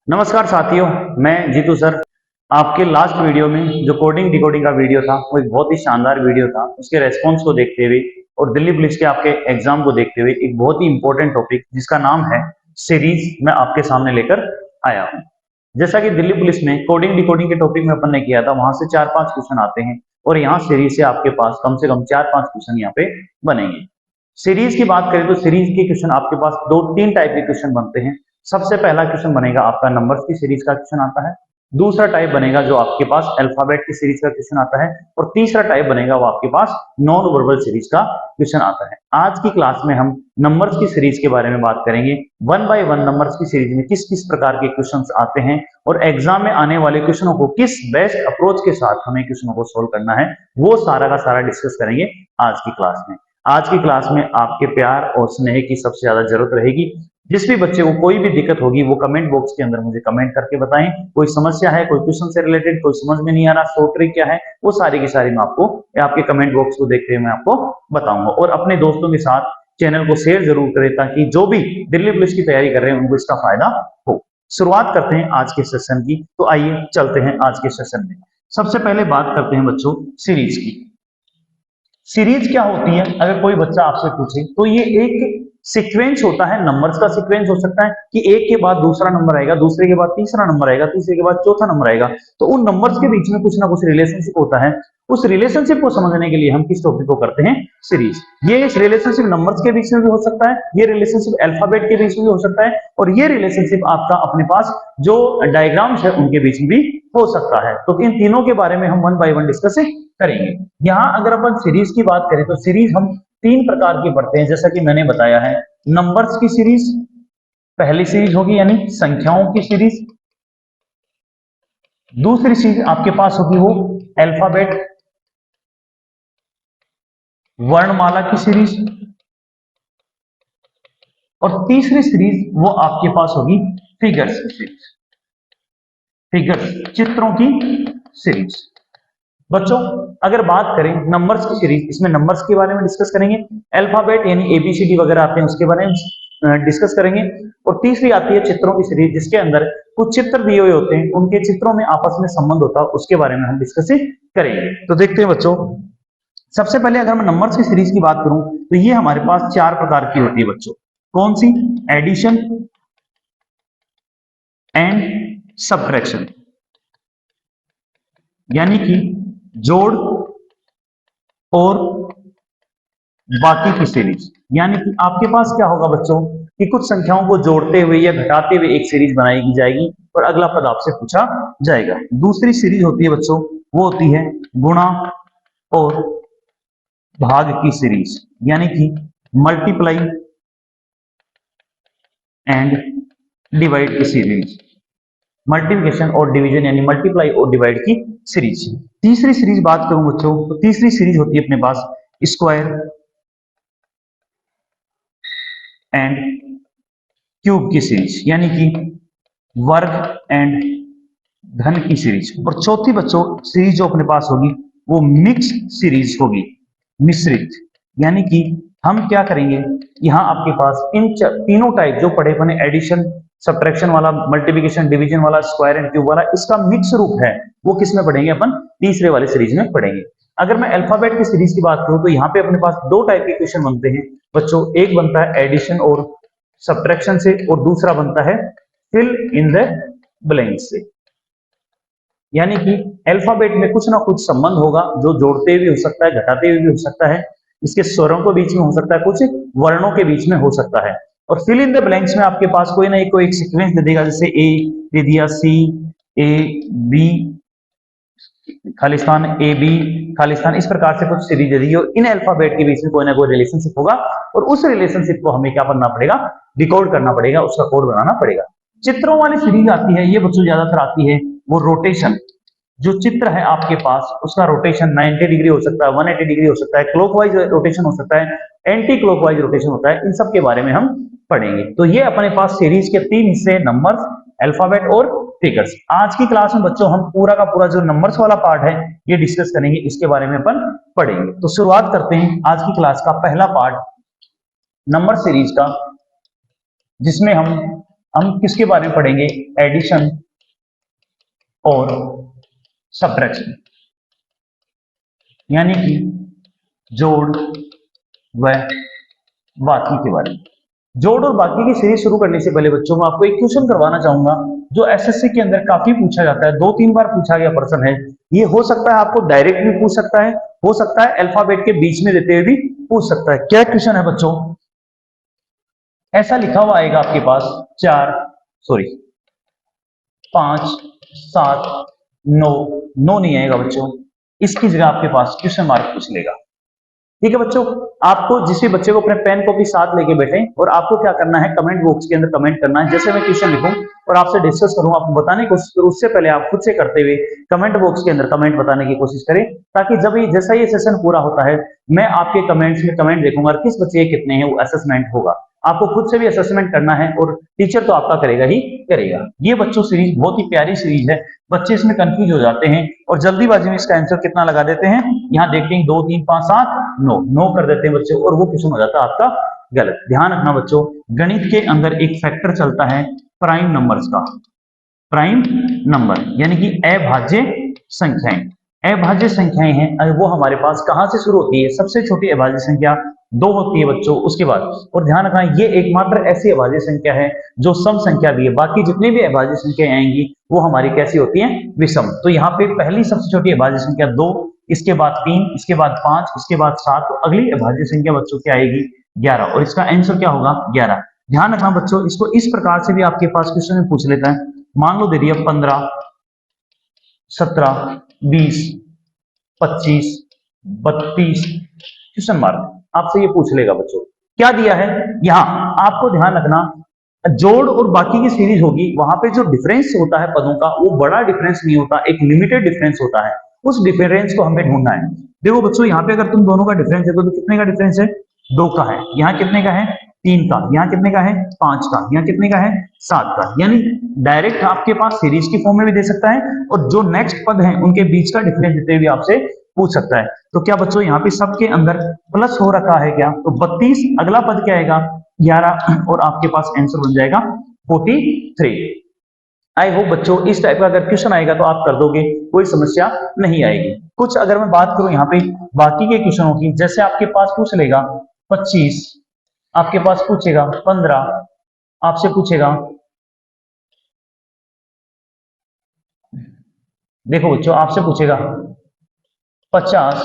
नमस्कार साथियों, मैं जीतू सर। आपके लास्ट वीडियो में जो कोडिंग डिकोडिंग का वीडियो था वो एक बहुत ही शानदार वीडियो था। उसके रेस्पॉन्स को देखते हुए और दिल्ली पुलिस के आपके एग्जाम को देखते हुए एक बहुत ही इंपॉर्टेंट टॉपिक जिसका नाम है सीरीज मैं आपके सामने लेकर आया हूँ। जैसा कि दिल्ली पुलिस में कोडिंग डिकोडिंग के टॉपिक में अपन ने किया था, वहां से 4-5 क्वेश्चन आते हैं और यहाँ सीरीज से आपके पास कम से कम 4-5 क्वेश्चन यहाँ पे बनेंगे। सीरीज की बात करें तो सीरीज के क्वेश्चन आपके पास 2-3 टाइप के क्वेश्चन बनते हैं। सबसे पहला क्वेश्चन बनेगा आपका नंबर्स की सीरीज का क्वेश्चन आता है। दूसरा टाइप बनेगा जो आपके पास अल्फाबेट की सीरीज का क्वेश्चन आता है और तीसरा टाइप बनेगा वो आपके पास नॉन वर्बल सीरीज का क्वेश्चन आता है। आज की क्लास में हम नंबर्स की सीरीज के बारे में बात करेंगे। वन बाय वन नंबर्स की सीरीज में किस किस प्रकार के क्वेश्चंस आते हैं और एग्जाम में आने वाले क्वेश्चनों को किस बेस्ट अप्रोच के साथ हमें क्वेश्चनों को सोल्व करना है, वो सारा का सारा डिस्कस करेंगे आज की क्लास में। आज की क्लास में आपके प्यार और स्नेह की सबसे ज्यादा जरूरत रहेगी। जिस भी बच्चे को कोई भी दिक्कत होगी वो कमेंट बॉक्स के अंदर मुझे कमेंट करके बताएं। कोई समस्या है, कोई क्वेश्चन से रिलेटेड, कोई समझ में नहीं आ रहा, शॉर्ट ट्रिक क्या है, वो सारी की सारी मैं आपको आपके कमेंट बॉक्स को देखते हुए मैं आपको बताऊंगा। और अपने दोस्तों के साथ चैनल को शेयर जरूर करें ताकि जो भी दिल्ली पुलिस की तैयारी कर रहे हैं उनको इसका फायदा हो। शुरुआत करते हैं आज के सेशन की, तो आइए चलते हैं आज के सेशन में। सबसे पहले बात करते हैं बच्चों सीरीज की। सीरीज क्या होती है अगर कोई बच्चा आपसे पूछे तो ये एक सीक्वेंस होता है। नंबर्स का सीक्वेंस हो सकता है कि एक के बाद दूसरा नंबर आएगा, दूसरे के बाद तीसरा नंबर आएगा, तीसरे के बाद चौथा नंबर आएगा। तो उन नंबर्स के बीच में कुछ ना कुछ रिलेशनशिप होता है। उस रिलेशनशिप को समझने के लिए हम किस टॉपिक को करते हैं सीरीज। ये इस रिलेशनशिप नंबर्स के बीच में भी हो सकता है, ये रिलेशनशिप अल्फाबेट के बीच में भी हो सकता है और ये रिलेशनशिप आपका अपने पास जो डायग्राम्स है उनके बीच में भी हो सकता है। तो इन तीनों के बारे में हम वन बाय वन डिस्कस करेंगे। यहाँ अगर अपन सीरीज की बात करें तो सीरीज हम 3 प्रकार की पढ़ते हैं, जैसा कि मैंने बताया है। नंबर्स की सीरीज पहली सीरीज होगी, यानी संख्याओं की सीरीज। दूसरी सीरीज आपके पास होगी वो अल्फाबेट वर्णमाला की सीरीज और तीसरी सीरीज वो आपके पास होगी फिगर्स की सीरीज, फिगर्स चित्रों की सीरीज। बच्चों अगर बात करें नंबर्स की सीरीज, इसमें नंबर्स के बारे में डिस्कस करेंगे। अल्फाबेट यानी एबीसीडी वगैरह आते हैं उसके बारे में डिस्कस करेंगे। और तीसरी आती है चित्रों की सीरीज, जिसके अंदर कुछ चित्र दिए हुए होते हैं, उनके चित्रों में आपस में संबंध होता है, उसके बारे में हम डिस्कस करेंगे। तो देखते हैं बच्चों, सबसे पहले अगर मैं नंबर्स की सीरीज की बात करूं तो ये हमारे पास 4 प्रकार की होती है बच्चों। कौन सी? एडिशन एंड सब्ट्रैक्शन, यानी कि जोड़ और बाकी की सीरीज। यानी कि आपके पास क्या होगा बच्चों कि कुछ संख्याओं को जोड़ते हुए या घटाते हुए एक सीरीज बनाई जाएगी और अगला पद आपसे पूछा जाएगा। दूसरी सीरीज होती है बच्चों, वो होती है गुणा और भाग की सीरीज, यानी कि मल्टीप्लाई एंड डिवाइड की सीरीज। मल्टीप्लिकेशन और डिवीजन यानी मल्टीप्लाई और डिवाइड की सीरीज। तीसरी सीरीज बात करूं बच्चों तो तीसरी सीरीज होती है अपने पास स्क्वायर एंड क्यूब की सीरीज, यानी कि वर्ग एंड घन की सीरीज। और चौथी बच्चों सीरीज जो अपने पास होगी वो मिक्स सीरीज होगी, मिश्रित। यानी कि हम क्या करेंगे, यहां आपके पास इन तीनों टाइप जो पढ़े बने, एडिशन सब्ट्रैक्शन वाला, मल्टीप्लिकेशन डिवीजन वाला, स्क्वायर एंड क्यूब वाला, इसका मिक्स रूप है वो किस में पढ़ेंगे अपन? तीसरे वाले सीरीज में पढ़ेंगे। अगर मैं अल्फाबेट की सीरीज की बात करूं तो यहाँ पे अपने पास 2 टाइप के क्वेश्चन बनते हैं बच्चों। एक बनता है एडिशन और सब्ट्रैक्शन से और दूसरा बनता है फिल इन द ब्लैंक्स से। यानी कि अल्फाबेट में कुछ ना कुछ संबंध होगा जो जोड़ते हुए हो सकता है, घटाते हुए भी हो सकता है, इसके स्वरों के बीच में हो सकता है, कुछ वर्णों के बीच में हो सकता है। और फिल इन द ब्लैंक्स में आपके पास कोई ना कोई एक सीक्वेंस दे देगा, जैसे ए दे दिया, C A B Khalistan, A B Khalistan, इस प्रकार से कुछ सीरीज दे दी। इन अल्फाबेट के बीच में कोई ना कोई रिलेशनशिप होगा और उस रिलेशनशिप को हमें क्या करना पड़ेगा? डिकोड करना पड़ेगा, उसका कोड बनाना पड़ेगा। चित्रों वाली सीरीज आती है, ये बच्चों ज्यादातर आती है वो रोटेशन। जो चित्र है आपके पास उसका रोटेशन 90 डिग्री हो सकता है, 180 डिग्री हो सकता है, क्लॉकवाइज रोटेशन हो सकता है, एंटी क्लॉकवाइज रोटेशन होता है। इन सब के बारे में हम पढ़ेंगे। तो ये अपने पास सीरीज के 3 हिस्से, नंबर्स, अल्फाबेट और फिगर्स। आज की क्लास में बच्चों हम पूरा का पूरा जो नंबर्स वाला पार्ट है ये डिस्कस करेंगे, इसके बारे में अपन पढ़ेंगे। तो शुरुआत करते हैं आज की क्लास का पहला पार्ट नंबर सीरीज का, जिसमें हम हम किसके बारे में पढ़ेंगे? एडिशन और सब्ट्रैक्शन, यानी कि जोड़ व बाकी के बारे में। जोड़ और बाकी की सीरीज शुरू करने से पहले बच्चों मैं आपको एक क्वेश्चन करवाना चाहूंगा जो एसएससी के अंदर काफी पूछा जाता है, 2-3 बार पूछा गया प्रश्न है। ये हो सकता है आपको डायरेक्ट भी पूछ सकता है, हो सकता है अल्फाबेट के बीच में देते हुए भी पूछ सकता है। क्या क्वेश्चन है बच्चों? ऐसा लिखा हुआ आएगा आपके पास 5 7 9, 9 नहीं आएगा बच्चों, इसकी जगह आपके पास क्वेश्चन मार्क पूछ लेगा। ठीक है बच्चों, आपको जिस भी बच्चे को अपने पेन कॉपी साथ लेके बैठे और आपको क्या करना है, कमेंट बॉक्स के अंदर कमेंट करना है। जैसे मैं क्वेश्चन लिखूं और आपसे डिस्कस करूं, आपको बताने की कोशिश करूं, उससे पहले आप खुद से करते हुए कमेंट बॉक्स के अंदर कमेंट बताने की कोशिश करें, ताकि जब ये जैसा ये सेशन पूरा होता है मैं आपके कमेंट्स में कमेंट देखूंगा और किस बच्चे कितने हैं वो असेसमेंट होगा। आपको खुद से भी असेसमेंट करना है और टीचर तो आपका करेगा ही करेगा। ये बच्चों सीरीज बहुत ही प्यारी सीरीज है, बच्चे इसमें कंफ्यूज हो जाते हैं और जल्दीबाजी में इसका आंसर कितना लगा देते हैं। यहाँ देखते हैं 2 3 5 7 9 9 कर देते हैं बच्चे और वो क्वेश्चन हो जाता है आपका गलत। ध्यान रखना बच्चों, गणित के अंदर एक फैक्टर चलता है प्राइम नंबर्स का, प्राइम नंबर यानी कि अभाज्य संख्याएं। अभाज्य संख्याएं हैं वो हमारे पास कहां से शुरू होती है? सबसे छोटी अभाज्य संख्या 2 होती है बच्चों, उसके बाद। और ध्यान रखना ये एकमात्र ऐसी अभाज्य संख्या है जो सम संख्या भी है, बाकी जितनी भी अभाज्य संख्याएं आएंगी वो हमारी कैसी होती हैं? विषम। तो यहाँ पे पहली सबसे छोटी अभाज्य संख्या 2, इसके बाद 3, इसके बाद 5, इसके बाद 7, तो अगली अभाज्य संख्या बच्चों क्या आएगी? 11, और इसका आंसर क्या होगा? 11। ध्यान रखना बच्चों, इसको इस प्रकार से भी आपके पास क्वेश्चन में पूछ लेता है। मान लो दे दिया 15 17 20 25 32 क्वेश्चन मार्क, आपसे ये पूछ लेगा बच्चों क्या दिया है। यहां आपको ध्यान रखना, जोड़ और बाकी की सीरीज होगी, वहां पे जो डिफरेंस होता है पदों का वो बड़ा डिफरेंस नहीं होता, एक लिमिटेड डिफरेंस होता है। उस डिफरेंस को हमें ढूंढना है। देखो बच्चों, यहाँ पे अगर तुम दोनों का डिफरेंस देखो तो कितने का डिफरेंस है? 2 का है। यहाँ कितने का है? 3 का। यहाँ कितने का है? 5 का। यहाँ कितने का है? 7 का। यानी डायरेक्ट आपके पास सीरीज की फॉर्म में भी दे सकता है और जो नेक्स्ट पद है उनके बीच का डिफरेंस देते हुए आपसे पूछ सकता है। तो क्या बच्चों यहाँ पे सबके अंदर प्लस हो रखा है क्या? तो 32, अगला पद क्या आएगा? 11, और आपके पास आंसर बन जाएगा 43। आई होप बच्चों इस टाइप का अगर क्वेश्चन आएगा तो आप कर दोगे, कोई समस्या नहीं आएगी। कुछ अगर मैं बात करूं यहाँ पे बाकी के क्वेश्चनों की, जैसे आपके पास पूछ लेगा 25, आपके पास पूछेगा 15, आपसे पूछेगा, देखो बच्चों आपसे पूछेगा 50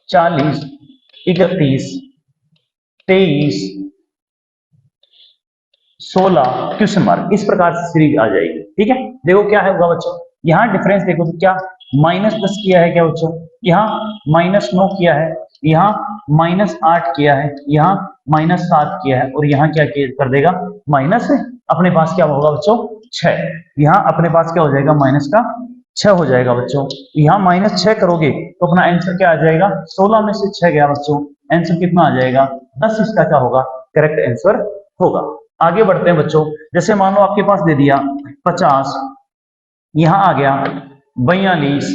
40 31 23 16 क्वेश्चन मार्क, इस प्रकार से सीरीज आ जाएगी। ठीक है, देखो क्या है होगा बच्चों, यहाँ डिफरेंस देखो तो क्या -10 किया है क्या बच्चों? यहाँ -9 किया है, यहाँ -8 किया है, यहाँ -7 किया है, और यहाँ क्या कर देगा? माइनस, अपने पास क्या होगा बच्चों? 6। यहाँ अपने पास क्या हो जाएगा? माइनस का 6 हो जाएगा बच्चों। यहाँ -6 करोगे तो अपना आंसर क्या आ जाएगा? 16 में से 6 गया बच्चों, आंसर कितना आ जाएगा? 10। इसका क्या होगा? करेक्ट आंसर होगा। आगे बढ़ते हैं बच्चों, जैसे मान लो आपके पास दे दिया 50, यहां आ गया 42,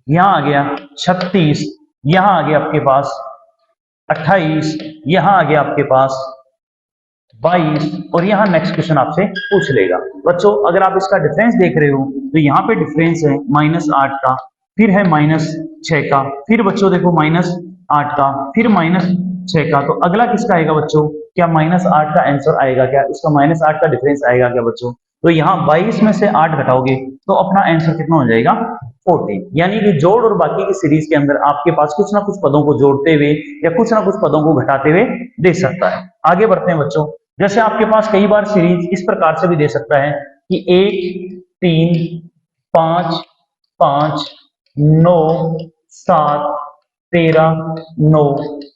यहां आ गया 36, यहां आ गया आपके पास 28, यहां आ गया आपके पास 22, और यहां नेक्स्ट क्वेश्चन आपसे पूछ लेगा। बच्चों अगर आप इसका डिफरेंस देख रहे हो तो यहाँ पे डिफरेंस है -8 का, फिर है -6 का, फिर बच्चों देखो -8 का, फिर -6 का, तो अगला किसका आएगा बच्चों? क्या -8 का आंसर आएगा क्या? इसका -8 का डिफरेंस आएगा क्या बच्चों? तो यहाँ 22 में से 8 घटाओगे तो अपना आंसर कितना हो जाएगा? 14। यानी कि जोड़ और बाकी की सीरीज के अंदर आपके पास कुछ ना कुछ पदों को जोड़ते हुए या कुछ ना कुछ पदों को घटाते हुए दे सकता है। आगे बढ़ते हैं बच्चों, जैसे आपके पास कई बार सीरीज इस प्रकार से भी दे सकता है कि 1 3 5 5 9 7 13 9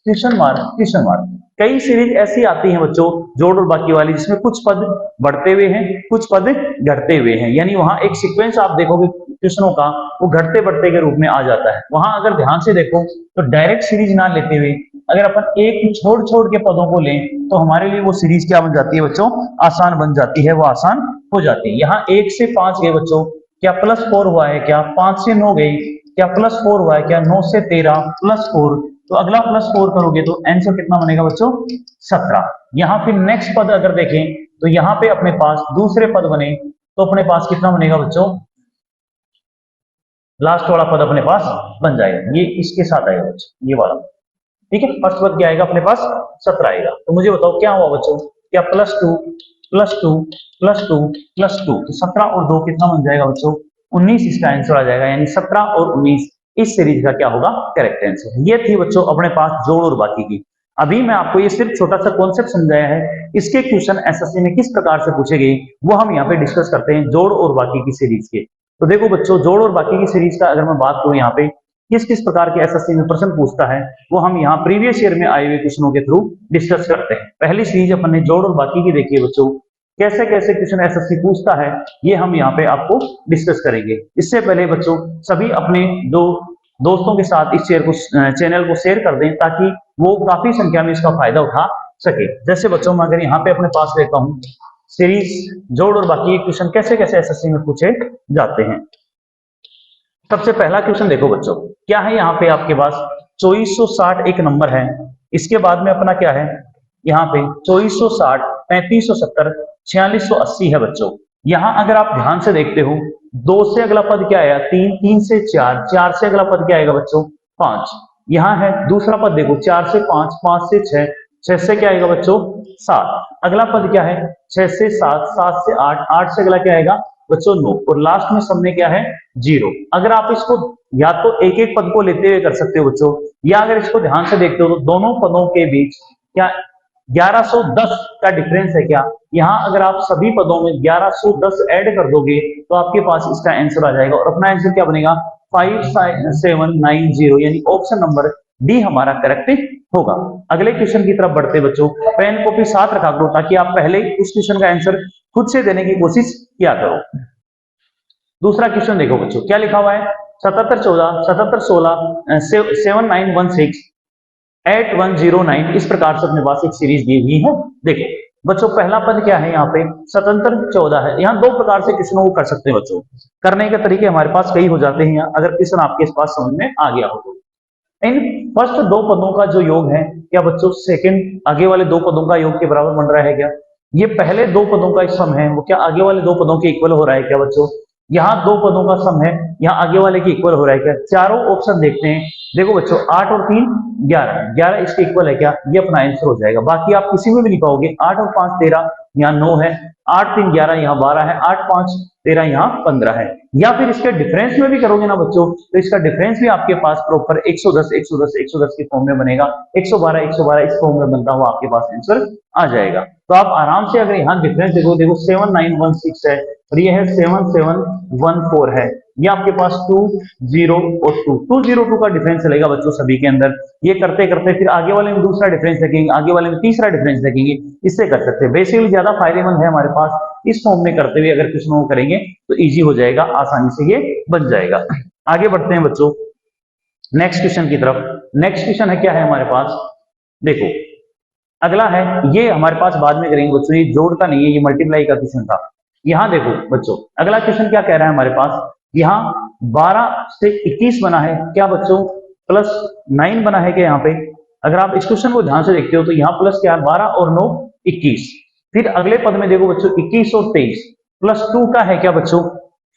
क्वेश्चन मार्क। कई सीरीज ऐसी आती हैं बच्चों जोड़ और बाकी वाली, जिसमें कुछ पद बढ़ते हुए हैं, कुछ पद घटते हुए हैं, यानी वहां एक सीक्वेंस आप देखोगे क्वेश्चनों का, वो घटते बढ़ते के रूप में आ जाता है। वहां अगर ध्यान से देखो तो डायरेक्ट सीरीज ना लेते हुए अगर अपन एक छोड़ के पदों को लें तो हमारे लिए वो सीरीज क्या बन जाती है बच्चों? आसान बन जाती है, वो आसान हो जाती है। यहाँ 1 से 5 गए बच्चों, क्या +4 हुआ है क्या? 5 से 9 गई, क्या +4 हुआ है क्या? 9 से 13 +4, तो अगला +4 करोगे तो आंसर कितना बनेगा बच्चों? 17। यहाँ फिर नेक्स्ट पद अगर देखें तो यहाँ पे अपने पास दूसरे पद बने तो अपने पास कितना बनेगा बच्चों, लास्ट वाला पद अपने पास बन जाएगा, ये इसके साथ आएगा बच्चों, ये वाला। ठीक है, फर्स्ट पद क्या आएगा अपने पास 17 आएगा। तो मुझे बताओ क्या हुआ बच्चों, क्या +2 +2 +2 +2, तो 17 और 2 कितना बन जाएगा बच्चों, 19 इसका आंसर आ जाएगा। यानी 17 और 19 इस सीरीज का क्या होगा, करेक्ट आंसर। ये थी बच्चों अपने पास जोड़ और बाकी की। अभी मैं आपको ये सिर्फ छोटा सा कॉन्सेप्ट समझाया है, इसके क्वेश्चन एसएससी में किस प्रकार से पूछे गए वो हम यहाँ पे डिस्कस करते हैं जोड़ और बाकी की सीरीज के। तो देखो बच्चों, जोड़ और बाकी की सीरीज का अगर मैं बात करूं यहाँ पे किस किस प्रकार के एसएससी में प्रश्न पूछता है, वो हम यहाँ प्रीवियस ईयर में आए हुए क्वेश्चनों के थ्रू डिस्कस करते हैं। पहली सीरीज अपन ने जोड़ और बाकी की देखी है बच्चों, कैसे कैसे क्वेश्चन एसएससी पूछता है ये हम यहाँ पे आपको डिस्कस करेंगे। इससे पहले बच्चों सभी अपने जो दोस्तों के साथ इस चैनल को शेयर कर दें ताकि वो काफी संख्या में इसका फायदा उठा सके। जैसे बच्चों मैं अगर यहाँ पे अपने पास लेता हूँ सीरीज जोड़ और बाकी क्वेश्चन कैसे कैसे एसएससी में पूछे जाते हैं। सबसे पहला क्वेश्चन देखो बच्चों, क्या है यहाँ पे आपके पास 2460 एक नंबर है, इसके बाद में अपना क्या है यहाँ पे 2460 3570 4680 है बच्चों। यहाँ अगर आप ध्यान से देखते हो 2 से अगला पद क्या आया 3, 3 से 4, 4 से अगला पद क्या आएगा बच्चों 5। यहाँ है दूसरा पद देखो 4 से 5, 5 से 6, 6 से क्या आएगा बच्चों 7। अगला पद क्या है 6 से 7, 7 से 8, 8 से अगला क्या आएगा बच्चों 9, और लास्ट में सब में क्या है 0। अगर आप इसको या तो एक एक पद को लेते हुए कर सकते हो बच्चों, या अगर इसको ध्यान से देखते हो तो दोनों पदों के बीच क्या 1110 का डिफरेंस है क्या। यहाँ अगर आप सभी पदों में 1110 ऐड कर दोगे तो आपके पास इसका आंसर आ जाएगा, और अपना आंसर क्या बनेगा 5790, यानी ऑप्शन नंबर डी हमारा करेक्ट होगा। अगले क्वेश्चन की तरफ बढ़ते बच्चों, पेन कॉपी साथ रखा करो ताकि आप पहले उस क्वेश्चन का आंसर खुद से देने की कोशिश किया करो। दूसरा क्वेश्चन देखो बच्चों, क्या लिखा हुआ है 77 14 77 16 7916 8109, इस प्रकार से अपने पास एक सीरीज दी हुई है। देखो बच्चों पहला पद क्या है यहाँ पे 77 14 है। यहाँ दो प्रकार से क्वेश्चनों को कर सकते हैं बच्चों, करने के तरीके हमारे पास कई हो जाते हैं यहाँ, अगर क्वेश्चन आपके पास समझ में आ गया हो तो। इन फर्स्ट दो पदों का जो योग है क्या बच्चों सेकंड आगे वाले दो पदों का योग के बराबर बन रहा है क्या। ये पहले दो पदों का सम है वो क्या आगे वाले दो पदों के इक्वल हो रहा है क्या बच्चों। यहाँ दो पदों का सम है, यहाँ आगे वाले के इक्वल हो रहा है क्या। चारों ऑप्शन देखते हैं, देखो बच्चों 8 और 3 11, 11 इसके इक्वल है क्या, ये अपना आंसर हो जाएगा। बाकी आप किसी में भी नहीं पाओगे, 8 और 5 13, यहाँ 9 है, 8 3 11, यहाँ 12 है, 8 5 13, यहाँ 15 है। या फिर इसके डिफरेंस में भी करोगे ना बच्चों तो इसका डिफरेंस भी आपके पास प्रॉपर 110 110 110 के फॉर्म में बनेगा, 112 112 इस फॉर्म में बनता हुआ आपके पास आंसर आ जाएगा। तो आप आराम से अगर यहाँ डिफरेंस देखो 7916 है और ये है 7714 है, ये आपके पास 20 और 202 का डिफरेंस चलेगा बच्चों सभी के अंदर। ये करते करते फिर आगे वाले में दूसरा डिफरेंस देखेंगे, आगे वाले में तीसरा डिफरेंस देखेंगे, इससे कर सकते हैं। बेसिकली ज्यादा फायदेमंद है हमारे पास इस फॉर्म में करते हुए, अगर क्वेश्चनों को करेंगे तो इजी हो जाएगा, आसानी से ये बन जाएगा। आगे बढ़ते हैं बच्चों नेक्स्ट क्वेश्चन की तरफ। नेक्स्ट क्वेश्चन है क्या है हमारे पास, देखो अगला है, ये हमारे पास बाद में करेंगे बच्चों, ये जोड़ का नहीं है, ये मल्टीप्लाई का क्वेश्चन था। यहाँ देखो बच्चों अगला क्वेश्चन क्या कह रहा है हमारे पास, यहाँ 12 से 21 बना है क्या बच्चों, +9 बना है क्या यहाँ पे। अगर आप इस क्वेश्चन को ध्यान से देखते हो तो यहाँ प्लस क्या 12 और 9 21। फिर अगले पद में देखो बच्चों 21 और 23, +2 का है क्या बच्चों,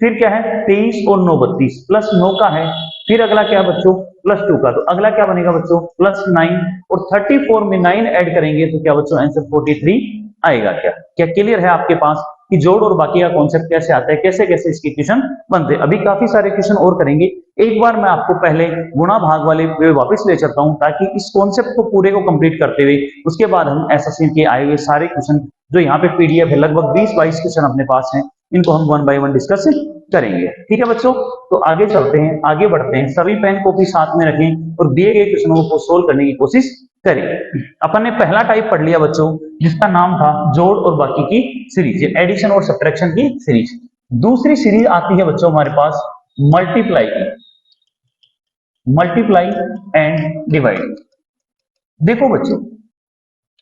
फिर क्या है 23 और 9 32, +9 का है, फिर अगला क्या है बच्चों +2 का, तो अगला क्या बनेगा बच्चों +9 और 34 में 9 ऐड करेंगे तो क्या बच्चों आंसर 43 आएगा। क्या क्लियर है आपके पास कि जोड़ और बाकी का कॉन्सेप्ट कैसे आता है, कैसे कैसे इसके क्वेश्चन बनते हैं। अभी काफी सारे क्वेश्चन और करेंगे, एक बार मैं आपको पहले गुणा भाग वाले वापस ले चलता हूं ताकि इस कॉन्सेप्ट को पूरे को कंप्लीट करते हुए उसके बाद हम एसएससी के आए हुए सारे क्वेश्चन जो यहाँ पे पीडीएफ है लगभग 20-22 क्वेश्चन अपने पास हैं, इनको हम 1 बाय 1 डिस्कस करेंगे। ठीक है बच्चों, तो आगे चलते हैं, आगे बढ़ते हैं। सभी पेन कॉपी साथ में रखें और दिए गए क्वेश्चनों को सोल्व करने की कोशिश करें। अपन ने पहला टाइप पढ़ लिया बच्चों जिसका नाम था जोड़ और बाकी की सीरीज, एडिशन और सब्ट्रैक्शन की सीरीज। दूसरी सीरीज आती है बच्चों हमारे पास मल्टीप्लाई की, मल्टीप्लाई एंड डिवाइड। देखो बच्चों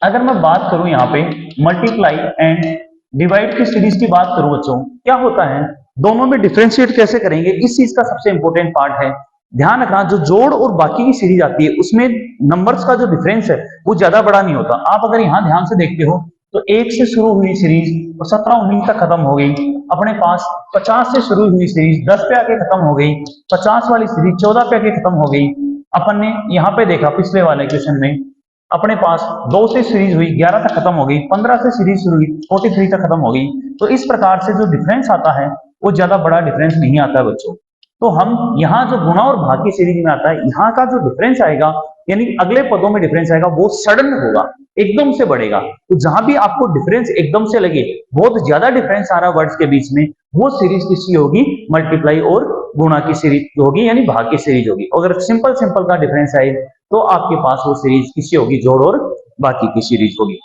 अगर मैं बात करूं यहाँ पे मल्टीप्लाई एंड डिवाइड की सीरीज की बात करूं बच्चों, क्या होता है दोनों में डिफरेंशिएट कैसे करेंगे, इस चीज का सबसे इंपॉर्टेंट पार्ट है। ध्यान रखना जो जोड़ और बाकी की सीरीज आती है उसमें नंबर्स का जो डिफरेंस है वो ज्यादा बड़ा नहीं होता। आप अगर यहाँ ध्यान से देखते हो तो 1 से शुरू हुई सीरीज और 17-19 तक खत्म हो गई। अपने पास 50 से शुरू हुई सीरीज 10 पे आके खत्म हो गई। 50 वाली सीरीज 14 पे आके खत्म हो गई। अपन ने यहाँ पे देखा पिछले वाले क्वेश्चन में अपने पास 2 से सीरीज हुई 11 तक खत्म हो गई। 15 से सीरीज शुरू हुई 43 तक खत्म हो गई। तो इस प्रकार से जो डिफरेंस आता है वो ज्यादा बड़ा डिफरेंस नहीं आता है बच्चों। तो हम यहाँ जो गुणा और भाग की सीरीज में आता है, यहाँ का जो डिफरेंस आएगा यानी अगले पदों में डिफरेंस आएगा वो सडन होगा, एकदम से बढ़ेगा। तो जहां भी आपको डिफरेंस एकदम से लगे, बहुत ज्यादा डिफरेंस आ रहा है वर्ड्स के बीच में, वो सीरीज किसकी होगी? मल्टीप्लाई और गुणा की सीरीज होगी यानी भाग की सीरीज होगी। अगर सिंपल सिंपल का डिफरेंस आए तो आपके पास वो सीरीज किसकी होगी? जोड़ और बाकी की सीरीज होगी।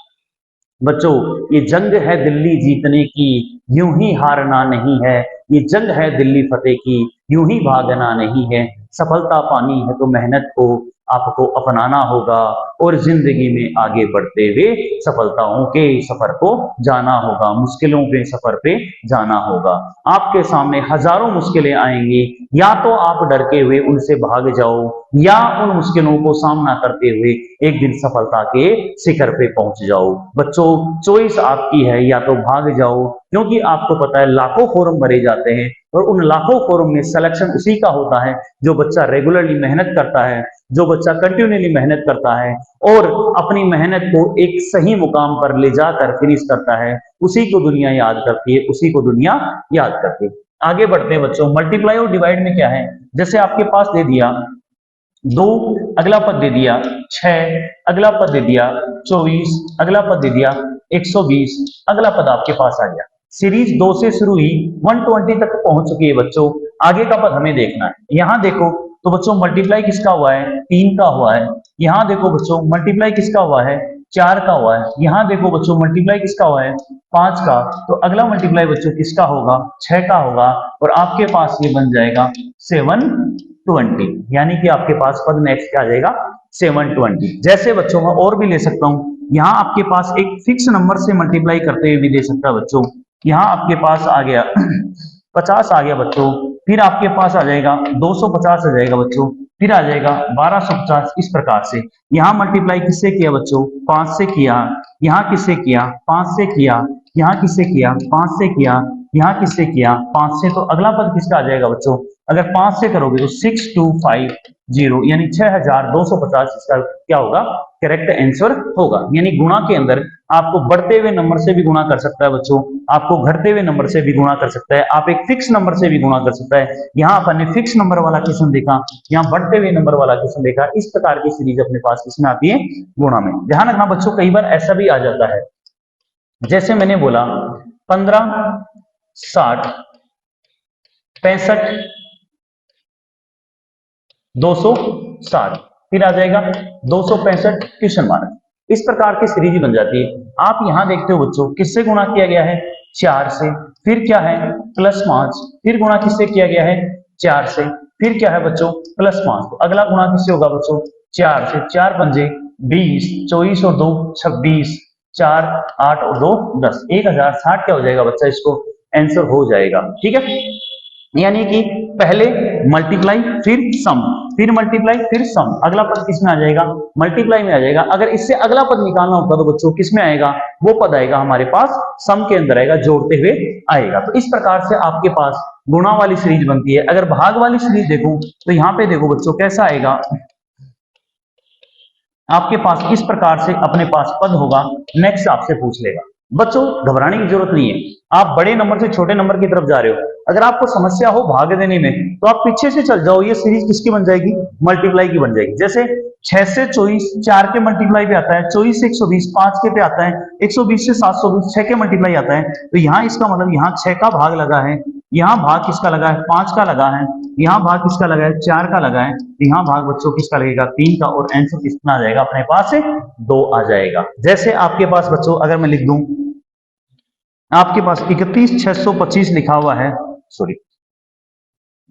बच्चों ये जंग है दिल्ली जीतने की, यूं ही हारना नहीं है। ये जंग है दिल्ली फतेह की, यूं ही भागना नहीं है। सफलता पानी है तो मेहनत को आपको अपनाना होगा और जिंदगी में आगे बढ़ते हुए सफलताओं के सफर को जाना होगा, मुश्किलों के सफर पे जाना होगा। आपके सामने हजारों मुश्किलें आएंगी, या तो आप डर के हुए उनसे भाग जाओ या उन मुश्किलों को सामना करते हुए एक दिन सफलता के शिखर पे पहुंच जाओ। बच्चों चॉइस आपकी है, या तो भाग जाओ, क्योंकि आपको पता है लाखों फॉर्म भरे जाते हैं और उन लाखों फॉर्म में सिलेक्शन उसी का होता है जो बच्चा रेगुलरली मेहनत करता है, जो बच्चा कंटिन्यूअली मेहनत करता है और अपनी मेहनत को एक सही मुकाम पर ले जाकर फिनिश करता है। उसी को दुनिया याद करती है, उसी को दुनिया याद करती है। आगे बढ़ते हैं बच्चों। मल्टीप्लाई और डिवाइड में क्या है? जैसे आपके पास दे दिया 2, अगला पद दे दिया 6, अगला पद दे दिया 24, अगला पद दे दिया 120, अगला पद आपके पास आ गया। सीरीज 2 से शुरू हुई 120 तक पहुंच चुकी है बच्चों। आगे का पद हमें देखना है। यहां देखो तो बच्चों मल्टीप्लाई किसका हुआ है? 3 का हुआ है। यहां देखो बच्चों मल्टीप्लाई किसका हुआ है? 4 का हुआ है। यहां देखो बच्चों मल्टीप्लाई किसका हुआ है? 5 का। तो अगला मल्टीप्लाई बच्चों किसका होगा? 6 का होगा और आपके पास ये बन जाएगा 720, यानी कि आपके पास पद नेक्स्ट क्या आ जाएगा? 720। जैसे बच्चों मैं और भी ले सकता हूं, यहां आपके पास एक फिक्स नंबर से मल्टीप्लाई करते हुए भी दे सकता है बच्चों। यहां आपके पास आ गया 50 आ गया बच्चों, फिर आपके पास आ जाएगा 250 आ जाएगा बच्चों, फिर आ जाएगा 1250। इस प्रकार से यहां मल्टीप्लाई किससे किया बच्चों? 5 से किया। यहां किससे किया? 5 से किया। यहां किससे किया? 5 से किया। यहां किससे किया? 5 से। तो अगला पद किसका आ जाएगा बच्चों? अगर 5 से करोगे तो 6250 यानी 6250 इसका क्या होगा? करेक्ट आंसर होगा। यानी गुणा के अंदर आपको बढ़ते हुए नंबर से भी गुणा कर सकता है बच्चों, आपको घटते हुए नंबर से भी गुणा कर सकता है, आप एक फिक्स नंबर से भी गुणा कर सकता है। यहाँ अपन ने फिक्स नंबर वाला क्वेश्चन देखा, यहाँ बढ़ते हुए नंबर वाला क्वेश्चन देखा। इस प्रकार की सीरीज अपने पास किसमें आती है? गुणा में। ध्यान रखना बच्चों कई बार ऐसा भी आ जाता है, जैसे मैंने बोला 15, 60, 65, 260, फिर आ जाएगा 265 क्वेश्चन मार्क। इस प्रकार की सीरीज बन जाती है। आप यहां देखते हो बच्चों किससे गुणा किया गया है? 4 से। फिर क्या है? +5। फिर गुणा किससे किया गया है? 4 से। फिर क्या है बच्चों? +5। तो अगला गुणा किससे होगा बच्चों? 4 से। 4 पंजे 20, 24 और 2 26, 4 8 और 2 10, 1060 क्या हो जाएगा बच्चा? इसको आंसर हो जाएगा। ठीक है, यानी कि पहले मल्टीप्लाई फिर सम, फिर मल्टीप्लाई फिर सम। अगला पद किसमें आ जाएगा? मल्टीप्लाई में आ जाएगा। अगर इससे अगला पद निकालना होता तो बच्चों किसमें आएगा? वो पद आएगा हमारे पास सम के अंदर आएगा, जोड़ते हुए आएगा। तो इस प्रकार से आपके पास गुणा वाली सीरीज बनती है। अगर भाग वाली सीरीज देखो तो यहाँ पे देखो बच्चों कैसा आएगा, आपके पास इस प्रकार से अपने पास पद होगा। नेक्स्ट आपसे पूछ लेगा। बच्चों घबराने की जरूरत नहीं है, आप बड़े नंबर से छोटे नंबर की तरफ जा रहे हो। अगर आपको समस्या हो भाग देने में तो आप पीछे से चल जाओ, ये सीरीज किसकी बन जाएगी? मल्टीप्लाई की बन जाएगी। जैसे 6 से 24 4 के मल्टीप्लाई पे आता है, 24 से 120 5 के पे आता है, 120 से 720 6 के मल्टीप्लाई आता है। तो यहाँ इसका मतलब यहाँ 6 का भाग लगा है, यहाँ भाग किसका लगा है? 5 का लगा है, यहाँ भाग किसका लगा है? 4 का लगा है, यहाँ भाग बच्चों किसका लगेगा? 3 का। और आंसर कितना आ जाएगा अपने पास? 2 आ जाएगा। जैसे आपके पास बच्चों अगर मैं लिख दूं, आपके पास 31625 लिखा हुआ है, सॉरी,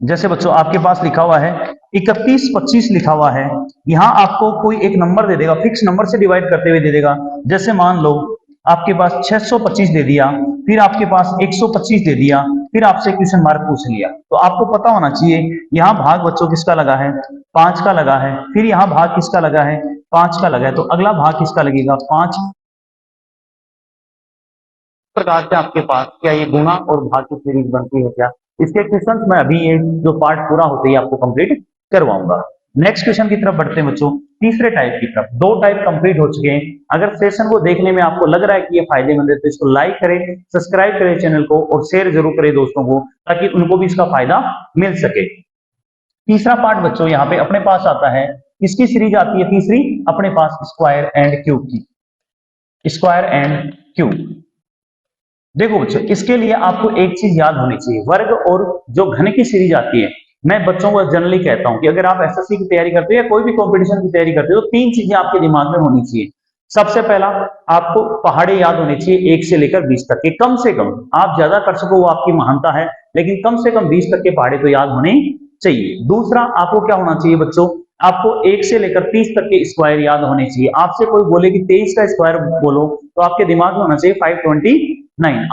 जैसे बच्चों आपके पास लिखा हुआ है 3125 लिखा हुआ है। यहां आपको कोई एक नंबर दे देगा, फिक्स नंबर से डिवाइड करते हुए दे देगा। जैसे मान लो आपके पास 625 दे दिया, फिर आपके पास 125 दे दिया, फिर आपसे क्वेश्चन मार्क पूछ लिया। तो आपको पता होना चाहिए यहाँ भाग बच्चों किसका लगा है? 5 का लगा है। फिर यहाँ भाग किसका लगा है? 5 का लगा है। तो अगला भाग किसका लगेगा? 5 प्रकार से आपके पास क्या ये गुणा और भाग की सीरीज बनती है क्या, इसके क्वेश्चंस मैं अभी ये जो पार्ट पूरा होते ही आपको कंप्लीट करवाऊंगा। नेक्स्ट क्वेश्चन की तरफ बढ़ते हैं बच्चों, तीसरे टाइप की तरफ। दो टाइप कंप्लीट हो चुके हैं। अगर सेशन को देखने में आपको लग रहा है कि ये फायदेमंद है तो इसको लाइक करें, सब्सक्राइब करें चैनल को और शेयर जरूर करें दोस्तों को, ताकि उनको भी इसका फायदा मिल सके। तीसरा पार्ट बच्चों यहाँ पे अपने पास आता है, किसकी सीरीज आती है तीसरी, अपने पास स्क्वायर एंड क्यूब की, स्क्वायर एंड क्यूब। देखो बच्चों, इसके लिए आपको एक चीज याद होनी चाहिए, वर्ग और जो घन की सीरीज आती है। मैं बच्चों को जनरली कहता हूं कि अगर आप एसएससी की तैयारी करते हो या कोई भी कंपटीशन की तैयारी करते हो तो तीन चीजें आपके दिमाग में होनी चाहिए। सबसे पहला, आपको पहाड़े याद होने चाहिए 1 से लेकर 20 तक के, कम से कम। आप ज्यादा कर सको वो आपकी महानता है, लेकिन कम से कम 20 तक के पहाड़े तो याद होने चाहिए। दूसरा, आपको क्या होना चाहिए बच्चों, आपको 1 से लेकर 30 तक के स्क्वायर याद होने चाहिए। आपसे कोई बोले कि 23 का स्क्वायर बोलो तो आपके दिमाग में होना चाहिए 529।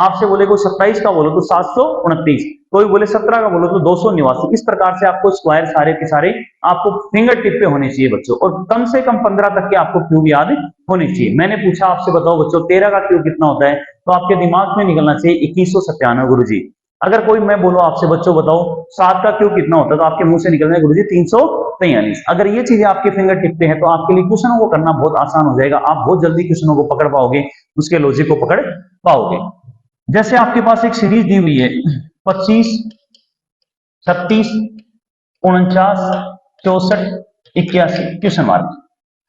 आपसे बोले कोई 27 का बोलो तो 729, कोई बोले 17 का बोलो तो 289। इस प्रकार से आपको स्क्वायर सारे के सारे आपको फिंगर टिप पे होने चाहिए बच्चों, और कम से कम 15 तक के आपको क्यूब याद होने चाहिए। मैंने पूछा आपसे, बताओ बच्चों 13 का क्यूब कितना होता है, तो आपके दिमाग में निकलना चाहिए 2197 गुरुजी। अगर कोई मैं बोलो आपसे बच्चों बताओ 7 का क्यूब कितना होता है, तो आपके मुंह से निकलना है गुरुजी 343। अगर ये चीजें आपके फिंगर टिप पे है तो आपके लिए क्वेश्चनों को करना बहुत आसान हो जाएगा, आप बहुत जल्दी क्वेश्चनों को पकड़ पाओगे, उसके लॉजिक को पकड़ पाओगे। जैसे आपके पास एक सीरीज दी हुई है 25, 36, 49, 64, 81, क्वेश्चन मार्क।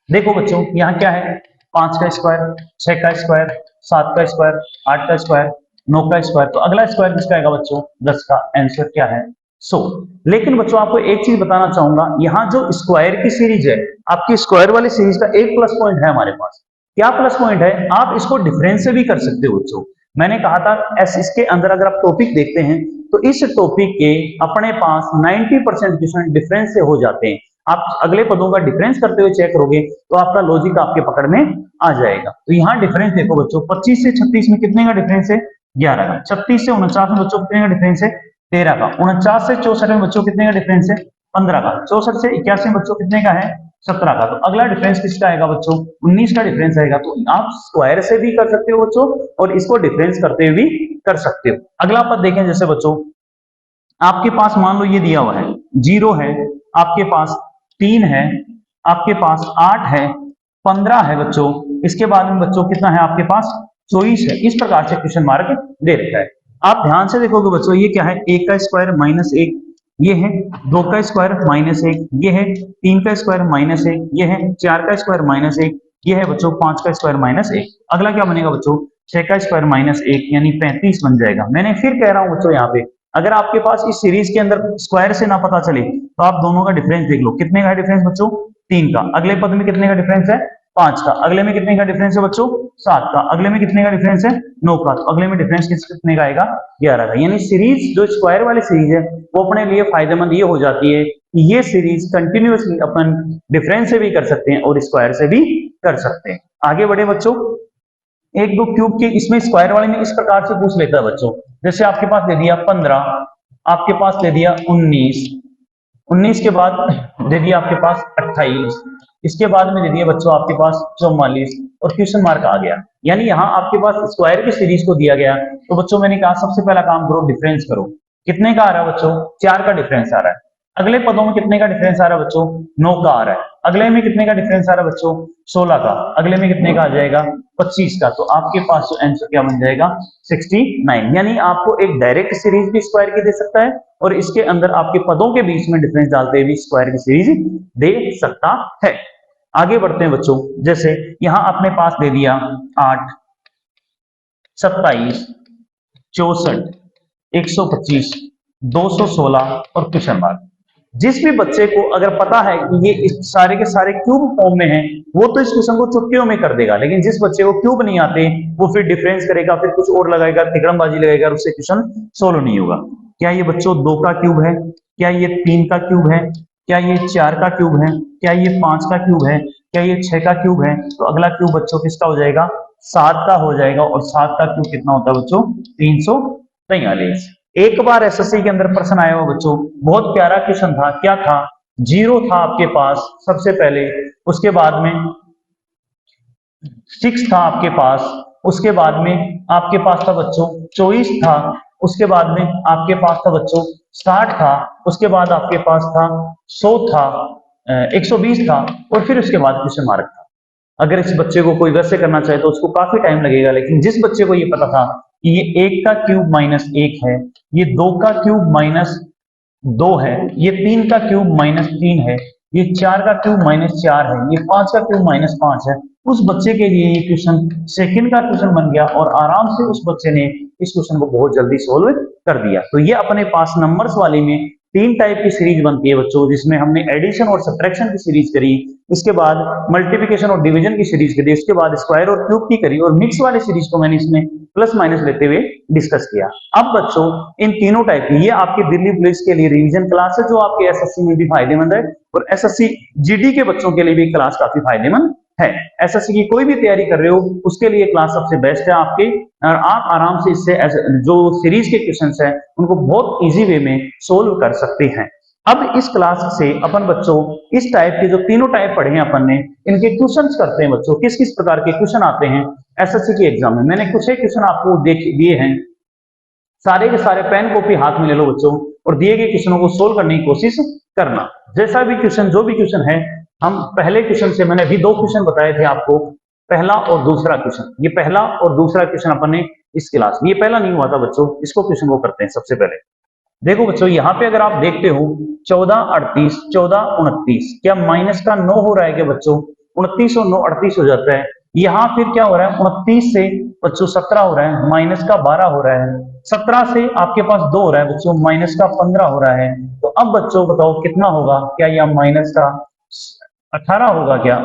देखो बच्चों यहाँ क्या है, 5 का स्क्वायर, 6 का स्क्वायर, 7 का स्क्वायर, 8 का स्क्वायर, 9 का स्क्वायर। तो अगला स्क्वायर किसका आएगा बच्चों, 10 का। आंसर क्या है, 100। लेकिन बच्चों आपको एक चीज बताना चाहूंगा, यहाँ जो स्क्वायर की सीरीज है, आपकी स्क्वायर वाली सीरीज का एक प्लस पॉइंट है हमारे पास। क्या प्लस पॉइंट है, आप इसको डिफरेंस से भी कर सकते हो बच्चों। मैंने कहा था इसके अंदर अगर आप टॉपिक देखते हैं तो इस टॉपिक के अपने पास 90% क्वेश्चन डिफरेंस से हो जाते हैं। आप अगले पदों का डिफरेंस करते हुए चेक करोगे तो आपका लॉजिक आपके पकड़ में आ जाएगा। तो यहाँ डिफरेंस देखो बच्चों, 25 से 36 में कितने का डिफरेंस है, 11 का। 36 से 49 में बच्चों कितने का डिफरेंस है, 13 का। 49 से 64 में बच्चों कितने का डिफरेंस है, 15 का। 64 से 81 में बच्चों कितने का है, 17 का। तो अगला डिफरेंस किसका आएगा बच्चों, 19 का डिफरेंस आएगा। तो आप स्क्वायर से भी कर सकते हो बच्चों और इसको डिफरेंस करते हुए भी कर सकते हो। अगला पद देखें, जैसे बच्चों आपके पास मान लो ये दिया हुआ है 0 है, आपके पास 3 है, आपके पास 8 है, 15 है बच्चों, इसके बाद में बच्चों कितना है आपके पास 24 है। इस प्रकार से क्वेश्चन मार्क दे रखा है। आप ध्यान से देखोगे बच्चों, ये क्या है, 1 का स्क्वायर -1, ये है 2 का स्क्वायर -1, ये है 3 का स्क्वायर -1, ये है 4 का स्क्वायर -1, ये है बच्चों 5 का स्क्वायर -1। अगला क्या बनेगा बच्चों, 6 का स्क्वायर -1 यानी 35 बन जाएगा। मैंने फिर कह रहा हूं बच्चों, यहाँ पे अगर आपके पास इस सीरीज के अंदर स्क्वायर से ना पता चले तो आप दोनों का डिफरेंस देख लो। कितने का डिफरेंस बच्चों, 3 का। अगले पद में कितने का डिफरेंस है, 5 का। अगले में कितने का डिफरेंस है बच्चों, 7 का। अगले में कितने का डिफरेंस है, 9 का। तो अगले में डिफरेंस कितने का आएगा, 11 का। यानी सीरीज जो स्क्वायर वाली सीरीज है वो अपने लिए फायदेमंद ये हो जाती है कि ये सीरीज कंटिन्यूअसली अपन डिफरेंस से भी कर सकते हैं और स्क्वायर से भी कर सकते हैं। आगे बढ़े बच्चों, एक दो क्यूब के इसमें स्क्वायर वाले में इस प्रकार से पूछ लेता है बच्चों, जैसे आपके पास दे दिया 15, आपके पास दे दिया 19, 19 के बाद दे दिया आपके पास 28, इसके बाद में दे दिया बच्चों आपके पास 44 और क्वेश्चन मार्क आ गया। यानी यहाँ आपके पास स्क्वायर की सीरीज को दिया गया तो बच्चों मैंने कहा सबसे पहला काम करो, डिफरेंस करो। कितने का आ रहा है बच्चों, 4 का डिफरेंस आ रहा है। अगले पदों में कितने का डिफरेंस आ रहा है बच्चों, 9 का आ रहा है। अगले में कितने का डिफरेंस आ रहा है बच्चों, 16 का। अगले में कितने का आ जाएगा, 25 का। तो आपके पास जो आंसर क्या बन जाएगा, 69। यानी आपको एक डायरेक्ट सीरीज भी स्क्वायर की दे सकता है और इसके अंदर आपके पदों के बीच में डिफरेंस डालते हुए स्क्वायर की सीरीज दे सकता है। आगे बढ़ते हैं बच्चों, जैसे यहां अपने पास दे दिया 8, 27, 64, 125, 216 और क्वेश्चन मार्क। जिस भी बच्चे को अगर पता है कि ये इस सारे के सारे क्यूब फॉर्म में हैं, वो तो इस क्वेश्चन को चुटकियों में कर देगा। लेकिन जिस बच्चे को क्यूब नहीं आते वो फिर डिफरेंस करेगा, फिर कुछ और लगाएगा, तिकड़मबाजी लगाएगा, उससे क्वेश्चन सोल्व नहीं होगा। क्या ये बच्चों 2 का क्यूब है, क्या ये 3 का क्यूब है, क्या ये 4 का क्यूब है, क्या ये 5 का क्यूब है, क्या ये 6 का क्यूब है? तो अगला क्यूब बच्चों किसका हो जाएगा, 7 का हो जाएगा। और 7 का क्यूब कितना होता है बच्चों, 343। एक बार एसएससी के अंदर प्रश्न आया हुआ बच्चों, बहुत प्यारा क्वेश्चन था। क्या था, 0 था आपके पास सबसे पहले, उसके बाद में 6 था आपके पास, उसके बाद में आपके पास था बच्चों 24 था, उसके बाद में आपके पास था बच्चों 60 था, उसके बाद आपके पास था 100 था, 120 था, और फिर उसके बाद क्वेश्चन मार्क था। अगर इस बच्चे को कोई वैसे करना चाहे तो उसको काफी टाइम लगेगा, लेकिन जिस बच्चे को ये पता था कि ये 1 का क्यूब माइनस 1 है, ये 2 का क्यूब माइनस 2 है, ये 3 का क्यूब माइनस 3 है, ये 4 का क्यूब माइनस 4 है, ये 5 का क्यूब माइनस 5 है, उस बच्चे के लिए ये क्वेश्चन सेकंड का क्वेश्चन बन गया और आराम से उस बच्चे ने इस क्वेश्चन को बहुत जल्दी सोल्व कर दिया। तो ये अपने पास नंबर्स वाले में 3 टाइप की सीरीज बनती है बच्चों, जिसमें हमने एडिशन और सब्ट्रैक्शन की सीरीज करी, इसके बाद मल्टीप्लिकेशन और डिवीजन की सीरीज करी, इसके बाद स्क्वायर और क्यूब की करी, और मिक्स वाली सीरीज को मैंने इसमें प्लस माइनस लेते हुए डिस्कस किया। अब बच्चों इन तीनों टाइप की ये आपके दिल्ली पुलिस के लिए रिवीजन क्लास है, जो आपके एसएससी में भी फायदेमंद है, और एसएससी जीडी के बच्चों के लिए भी क्लास काफी फायदेमंद है। एसएससी की कोई भी तैयारी कर रहे हो उसके लिए क्लास सबसे बेस्ट है आपके, और आप आराम से इससे जो सीरीज के क्वेश्चंस हैं उनको बहुत इजी वे में सोल्व कर सकते हैं। अब इस क्लास से अपन बच्चों इस टाइप के जो तीनों टाइप पढ़े हैं अपन ने, इनके क्वेश्चंस करते हैं बच्चों, किस किस प्रकार के क्वेश्चन आते हैं एसएससी के एग्जाम में। मैंने कुछ एक क्वेश्चन आपको देख दिए हैं, सारे के सारे पेन कॉपी हाथ में ले लो बच्चों और दिए गए क्वेश्चनों को सोल्व करने की कोशिश करना। जैसा भी क्वेश्चन जो भी क्वेश्चन है, हम पहले क्वेश्चन से मैंने अभी 2 क्वेश्चन बताए थे आपको, पहला और दूसरा क्वेश्चन, ये पहला और दूसरा क्वेश्चन अपन ने इस क्लास में, ये पहला नहीं हुआ था बच्चों, इसको क्वेश्चन को करते हैं सबसे पहले। देखो बच्चों यहाँ पे अगर आप देखते हो 14 38 14 29, क्या माइनस का 9 हो रहा है क्या बच्चों? 29 और 9 38 हो जाता है। यहाँ फिर क्या हो रहा है, 29 से बच्चों 17 हो रहा है, माइनस का 12 हो रहा है, 17 से आपके पास 2 हो रहा है बच्चों, माइनस का 15 हो रहा है। तो अब बच्चों बताओ कितना होगा, क्या यह माइनस का 18 होगा क्या?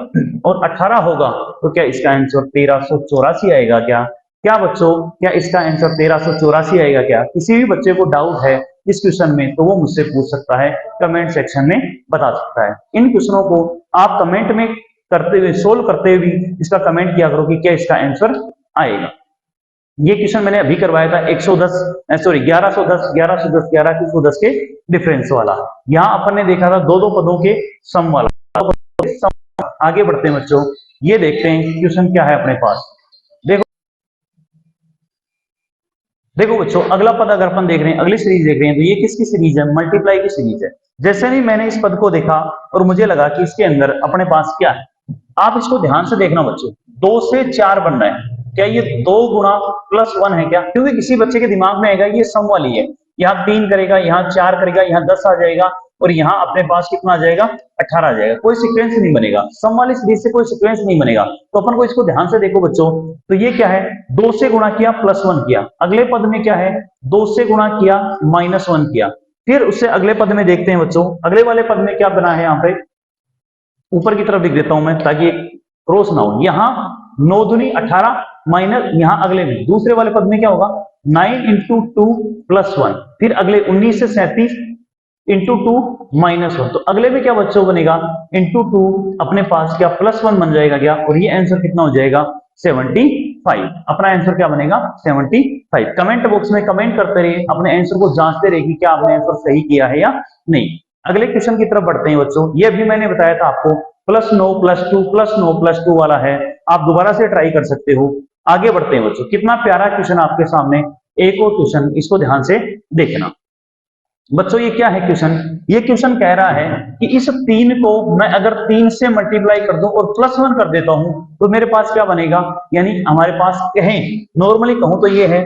और 18 होगा तो क्या इसका आंसर 1384 आएगा क्या? क्या बच्चों, क्या इसका आंसर 1384 आएगा क्या? किसी भी बच्चे को डाउट है इस क्वेश्चन में तो वो मुझसे पूछ सकता है, कमेंट सेक्शन में बता सकता है। इन क्वेश्चनों को आप कमेंट में करते हुए, सोल्व करते हुए इसका कमेंट किया करो कि क्या इसका आंसर आएगा। ये क्वेश्चन मैंने अभी करवाया था 1110 1110 के डिफरेंस वाला। यहाँ अपन ने देखा था 2-2 पदों के सम वाला। आगे बढ़ते हैं बच्चों, ये देखते हैं क्वेश्चन क्या है अपने पास। देखो बच्चों अगला पद अगर अपन देख रहे हैं, अगली सीरीज देख रहे हैं, तो ये किसकी सीरीज है? मल्टीप्लाई की सीरीज है। जैसे ही मैंने इस पद को देखा और मुझे लगा कि इसके अंदर अपने पास क्या है, आप इसको ध्यान से देखना बच्चों, 2 से 4 बन रहा है, क्या ये 2 गुणा प्लस 1 है क्या? क्योंकि किसी बच्चे के दिमाग में आएगा ये सम वाली है, यहाँ 3 करेगा, यहाँ 4 करेगा, यहाँ 10 आ जाएगा, और यहाँ अपने पास कितना आ जाएगा? 18 आ जाएगा। कोई सीक्वेंस नहीं बनेगा, सम वाली सीरीज से कोई सीक्वेंस नहीं बनेगा। तो अपन को इसको ध्यान से देखो बच्चों, तो ये क्या है? 2 से गुणा किया प्लस 1 किया, अगले पद में क्या है? 2 से गुणा किया माइनस 1 किया, फिर उससे अगले पद में देखते हैं बच्चों, अगले वाले पद में क्या बना है? यहाँ पे ऊपर की तरफ लिख देता हूं मैं ताकि क्रॉस ना हो। यहाँ 9 दूनी 18 माइनस, यहाँ अगले में दूसरे वाले पद में क्या होगा? 9 इंटू 2 प्लस 1, फिर अगले 19 से 37 इंटू 2 माइनस 1, तो अगले में क्या बच्चों बनेगा? इंटू 2 अपने पास क्या प्लस 1 बन जाएगा क्या? और ये आंसर कितना हो जाएगा? 75। अपना आंसर क्या बनेगा? 75। कमेंट बॉक्स में कमेंट करते रहिए, अपने आंसर को जांचते रहिए कि क्या आपने आंसर सही किया है या नहीं। अगले क्वेश्चन की तरफ बढ़ते हैं बच्चों, ये भी मैंने बताया था आपको, +9 +2 +9 +2 वाला है, आप दोबारा से ट्राई कर सकते हो। आगे बढ़ते हैं बच्चों, कितना प्यारा क्वेश्चन आपके सामने, एक और क्वेश्चन, इसको ध्यान से देखना बच्चों। ये क्या है क्वेश्चन? ये क्वेश्चन कह रहा है कि इस 3 को मैं अगर 3 से मल्टीप्लाई कर दूं और +1 कर देता हूं तो मेरे पास क्या बनेगा? यानी हमारे पास कहें, नॉर्मली कहूं तो ये है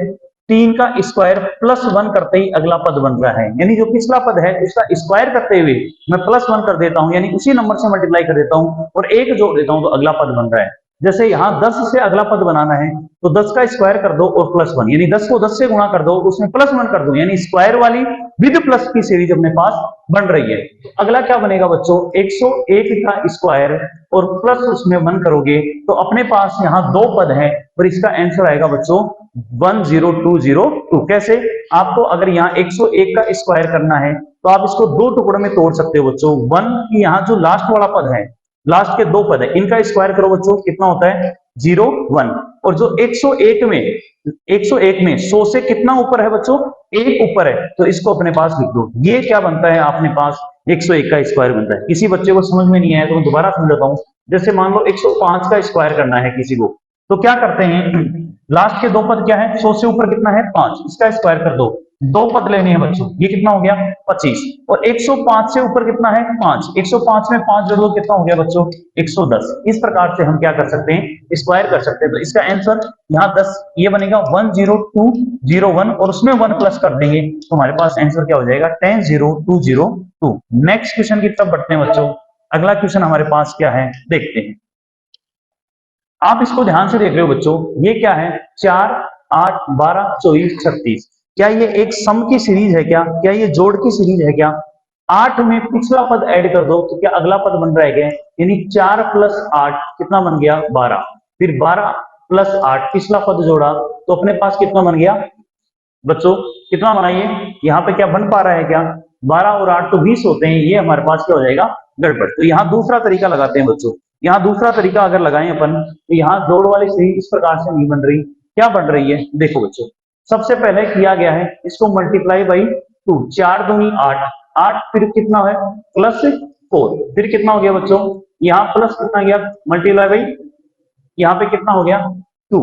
3 का स्क्वायर +1 करते ही अगला पद बन रहा है, यानी जो पिछला पद है उसका स्क्वायर करते हुए मैं +1 कर देता हूं, यानी उसी नंबर से मल्टीप्लाई कर देता हूं और 1 जोड़ देता हूं तो अगला पद बन रहा है। जैसे यहाँ 10 से अगला पद बनाना है तो 10 का स्क्वायर कर दो और +1, यानी 10 को 10 से गुणा कर दो, उसमें +1 कर दो, यानी स्क्वायर वाली विद प्लस की सीरीज अपने पास बन रही है। तो अगला क्या बनेगा बच्चों? 101 का स्क्वायर और प्लस उसमें 1 करोगे तो अपने पास यहाँ 2 पद है और इसका आंसर आएगा बच्चों 10202। कैसे? आपको अगर यहाँ 101 का स्क्वायर करना है तो आप इसको 2 टुकड़ों में तोड़ सकते हो बच्चों। 1 की यहाँ जो लास्ट वाला पद है, लास्ट के 2 पद है, इनका स्क्वायर करो बच्चों, कितना होता है? 0 1। और जो 101 में 100 से कितना ऊपर है बच्चों? 1 ऊपर है, तो इसको अपने पास लिख दो। ये क्या बनता है अपने पास? 101 का स्क्वायर बनता है। किसी बच्चे को समझ में नहीं आया तो मैं दोबारा समझाता हूं। जैसे मान लो 105 का स्क्वायर करना है किसी को, तो क्या करते हैं? लास्ट के दो पद क्या है, 100 से ऊपर कितना है 5, इसका स्क्वायर कर दो, दो पद लेने हैं बच्चों, ये कितना हो गया 25, और 105 से ऊपर कितना है 5, 105 में 5 जोड़ दो कितना हो गया बच्चों 110। इस प्रकार से हम क्या कर सकते हैं, स्क्वायर कर सकते हैं। तो इसका आंसर यहाँ 10 ये बनेगा 10201 और उसमें 1 प्लस कर देंगे तो हमारे पास आंसर क्या हो जाएगा 10202। नेक्स्ट क्वेश्चन की तरफ बढ़ते हैं बच्चों। अगला क्वेश्चन हमारे पास क्या है देखते हैं। आप इसको ध्यान से देख रहे हो बच्चों, ये क्या है 4 8 12 24 36, क्या ये एक सम की सीरीज है क्या ये जोड़ की सीरीज है क्या? 8 में पिछला पद ऐड कर दो तो क्या अगला पद बन रहा है, यानी 4 प्लस 8 कितना बन गया 12, फिर 12 प्लस 8 पिछला पद जोड़ा तो अपने पास कितना बन गया बच्चों, कितना बनाइए यहाँ पे क्या बन पा रहा है क्या, 12 और 8 तो 20 होते हैं, ये हमारे पास क्या हो जाएगा गड़बड़। तो यहाँ दूसरा तरीका लगाते हैं बच्चों, यहाँ दूसरा तरीका अगर लगाएं अपन तो यहाँ जोड़ वाली सीरीज इस प्रकार से नहीं बन रही, क्या बन रही है देखो बच्चों। सबसे पहले किया गया है इसको मल्टीप्लाई बाई 2, 4 दूनी 8, 8 फिर कितना है प्लस 4, फिर कितना हो गया बच्चों यहाँ प्लस कितना गया मल्टीप्लाई बाई, यहाँ पे कितना हो गया 2,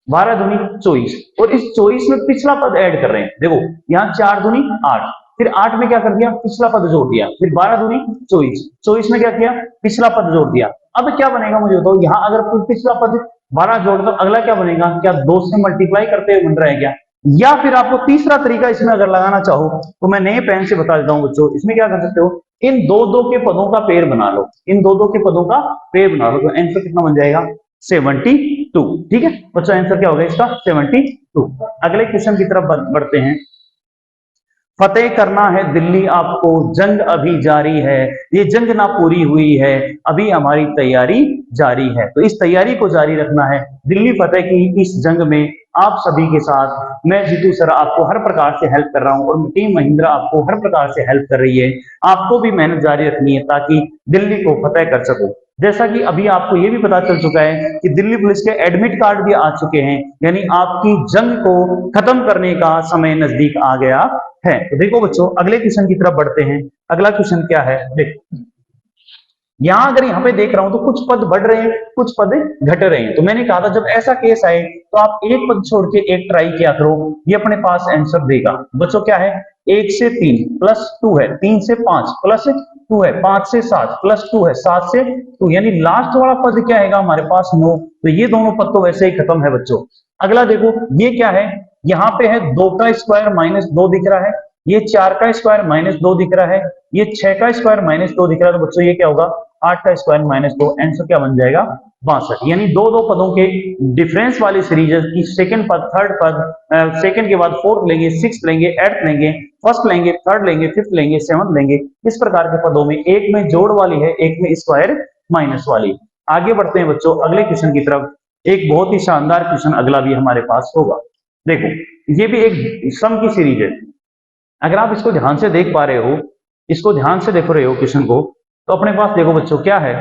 12 दूनी 24, और इस 24 में पिछला पद ऐड कर रहे हैं, देखो यहाँ 4 दूनी 8, फिर 8 में क्या कर दिया पिछला पद जोड़ दिया, फिर 12 दूनी 24, 24 में क्या किया पिछला पद जोड़ दिया। अब क्या बनेगा मुझे बताओ, यहाँ अगर पिछला पद 12 जोड़ दो अगला क्या बनेगा, क्या 2 से मल्टीप्लाई करते हुए बन रहा है क्या? या फिर आपको तीसरा तरीका इसमें अगर लगाना चाहो तो मैं नए पेन से बता देता हूं बच्चों, इसमें क्या कर सकते हो, इन दो के पदों का पेयर बना लो, इन दो के पदों का पेयर बना लो, तो आंसर कितना बन जाएगा 72। ठीक है बच्चों, आंसर क्या होगा इसका 72। अगले क्वेश्चन की तरफ बढ़ते हैं। फतेह करना है दिल्ली आपको, जंग अभी जारी है, ये जंग ना पूरी हुई है, अभी हमारी तैयारी जारी है। तो इस तैयारी को जारी रखना है दिल्ली फतेह की इस जंग में आप सभी के साथ मैं जीतू सर आपको हर प्रकार से हेल्प कर रहा हूं और टीम महिंद्रा आपको हर प्रकार से हेल्प कर रही है। आपको भी मेहनत जारी रखनी है ताकि दिल्ली को फतेह कर सको। जैसा कि अभी आपको ये भी पता चल चुका है कि दिल्ली पुलिस के एडमिट कार्ड भी आ चुके हैं, यानी आपकी जंग को खत्म करने का समय नजदीक आ गया है। तो देखो बच्चों अगले क्वेश्चन की तरफ बढ़ते हैं। अगला क्वेश्चन क्या है देखो, यहां अगर यहाँ पे देख रहा हूं तो कुछ पद बढ़ रहे हैं कुछ पद घट रहे हैं। तो मैंने कहा था जब ऐसा केस आए तो आप एक पद छोड़ के एक ट्राई किया करो, ये अपने पास आंसर देगा। बच्चों क्या है 1 से 3 प्लस 2 है, 3 से 5 प्लस 2 है, 5 से 7 प्लस 2 है, 7 से 2, यानी लास्ट वाला पद क्या है हमारे पास 9। तो ये दोनों पद तो वैसे ही खत्म है बच्चों। अगला देखो ये क्या है, यहाँ पे है 2 का स्क्वायर माइनस 2 दिख रहा है, ये 4 का स्क्वायर माइनस 2 दिख रहा है, ये 6 का स्क्वायर माइनस 2 दिख रहा है। तो बच्चों ये क्या होगा 8 का स्क्वायर माइनस 2, आंसर क्या बन जाएगा 62। यानी दो पदों के डिफरेंस वाली सीरीज की सेकंड पद थर्ड पद, सेकंड के बाद फोर्थ लेंगे, सिक्स लेंगे, एट्थ लेंगे, फर्स्ट लेंगे, थर्ड लेंगे, फिफ्थ लेंगे, सेवंथ लेंगे। इस प्रकार के पदों में एक में जोड़ वाली है, एक में स्क्वायर माइनस वाली। आगे बढ़ते हैं बच्चों अगले क्वेश्चन की तरफ। एक बहुत ही शानदार क्वेश्चन अगला भी हमारे पास होगा। देखो ये भी एक सम की सीरीज है, अगर आप इसको ध्यान से देख पा रहे हो, इसको ध्यान से देख रहे हो क्वेश्चन को, तो अपने पास देखो बच्चों क्या है,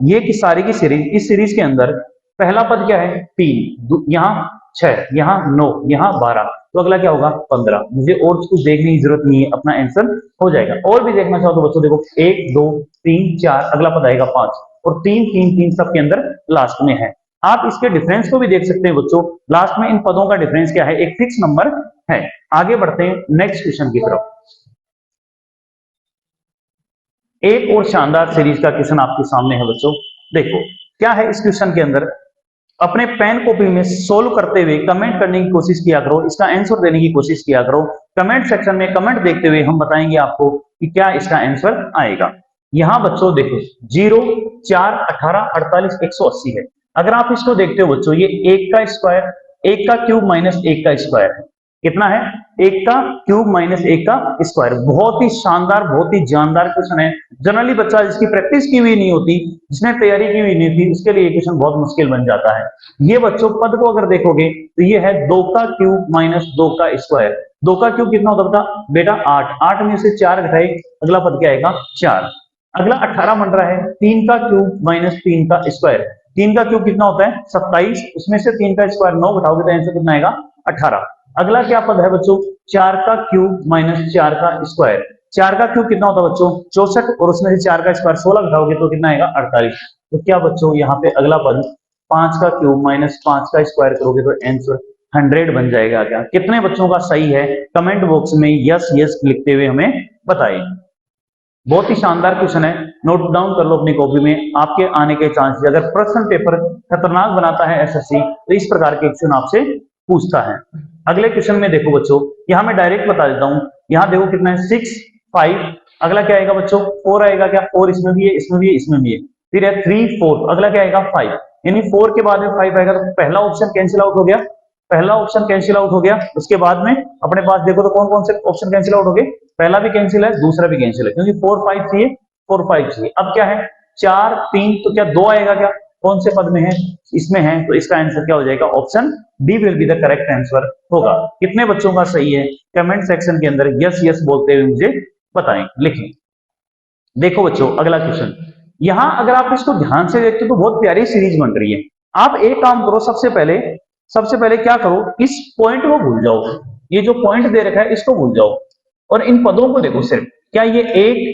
ये की सारी की सीरीज, इस सीरीज के अंदर पहला पद क्या है 3, यहाँ 6, यहाँ 9, यहाँ 12, तो अगला क्या होगा 15। मुझे और कुछ देखने की जरूरत नहीं है, अपना आंसर हो जाएगा। और भी देखना चाहो तो बच्चों देखो 1 2 3 4, अगला पद आएगा 5, और 3 3 3 सबके अंदर लास्ट में है। आप इसके डिफरेंस को भी देख सकते हैं बच्चों, लास्ट में इन पदों का डिफरेंस क्या है, एक फिक्स नंबर है। आगे बढ़ते हैं नेक्स्ट क्वेश्चन की तरफ। एक और शानदार सीरीज का क्वेश्चन आपके सामने है बच्चों। देखो क्या है इस क्वेश्चन के अंदर, अपने पेन कॉपी में सोल्व करते हुए कमेंट करने की कोशिश किया करो, इसका आंसर देने की कोशिश किया करो। कमेंट सेक्शन में कमेंट देखते हुए हम बताएंगे आपको कि क्या इसका आंसर आएगा। यहां बच्चों देखो 0 4 18 48 180 है। अगर आप इसको देखते हो बच्चों, ये 1 का स्क्वायर, 1 का क्यूब माइनस 1 का स्क्वायर है, कितना है 1 का क्यूब माइनस 1 का स्क्वायर। बहुत ही शानदार बहुत ही जानदार क्वेश्चन है। जनरली बच्चा जिसकी प्रैक्टिस की हुई नहीं होती, जिसने तैयारी की हुई नहीं थी, उसके लिए क्वेश्चन बहुत मुश्किल बन जाता है। ये बच्चों पद को अगर देखोगे तो ये है 2 का क्यूब माइनस 2 का स्क्वायर। 2 का क्यूब कितना होता बेटा 8, 8 में से 4 घटाए, अगला पद क्या आएगा 4। अगला 18 बन रहा है 3 का क्यूब माइनस 3 का स्क्वायर। 3 का क्यूब कितना होता है 27, उसमें से 3 का स्क्वायर 9 घटाओगे तो आंसर कितना आएगा 18। अगला क्या पद है बच्चों 4 का क्यूब माइनस 4 का स्क्वायर। 4 का क्यूब कितना होता है बच्चों 64, और उसमें से 4 का स्क्वायर 16 घटाओगे तो कितना आएगा 48। तो क्या बच्चों यहाँ पे अगला पद 5 का क्यूब माइनस 5 का स्क्वायर करोगे तो आंसर 100 बन जाएगा क्या? कितने बच्चों का सही है कमेंट बॉक्स में यस यस लिखते हुए हमें बताइए। बहुत ही शानदार क्वेश्चन है, नोट डाउन कर लो अपनी कॉपी में, आपके आने के चांसेस। अगर प्रश्न पेपर खतरनाक बनाता है एसएससी तो इस प्रकार के क्वेश्चन आपसे पूछता है। अगले क्वेश्चन में देखो बच्चों, यहां मैं डायरेक्ट बता देता हूं, यहां देखो कितना है 6 5, अगला क्या आएगा बच्चों 4 आएगा क्या? 4 इसमें भी है, इसमें भी है, इसमें भी है, फिर है 3 4, अगला क्या आएगा 5, यानी 4 के बाद में 5 आएगा तो पहला ऑप्शन कैंसिल आउट हो गया, पहला ऑप्शन कैंसिल आउट हो गया। उसके बाद में अपने पास देखो तो कौन कौन से ऑप्शन कैंसिल आउट हो गए? पहला भी कैंसिल है, दूसरा भी कैंसिल है, क्योंकि 4 5 चाहिए, 4 5 चाहिए। अब क्या है 4 3, तो क्या 2 आएगा क्या? कौन से पद में है? इसमें है, तो इसका आंसर क्या हो जाएगा? Option D will be the correct answer होगा। कितने बच्चों का सही है कमेंट सेक्शन के अंदर यस यस बोलते हुए मुझे बताएं, लिखें। देखो बच्चों अगला क्वेश्चन, यहां अगर आप इसको ध्यान से देखते हो तो बहुत प्यारी सीरीज बन रही है। आप एक काम करो, सबसे पहले क्या करो, इस पॉइंट को भूल जाओ, ये जो पॉइंट दे रखा है इसको भूल जाओ और इन पदों को देखो सिर्फ, क्या ये 1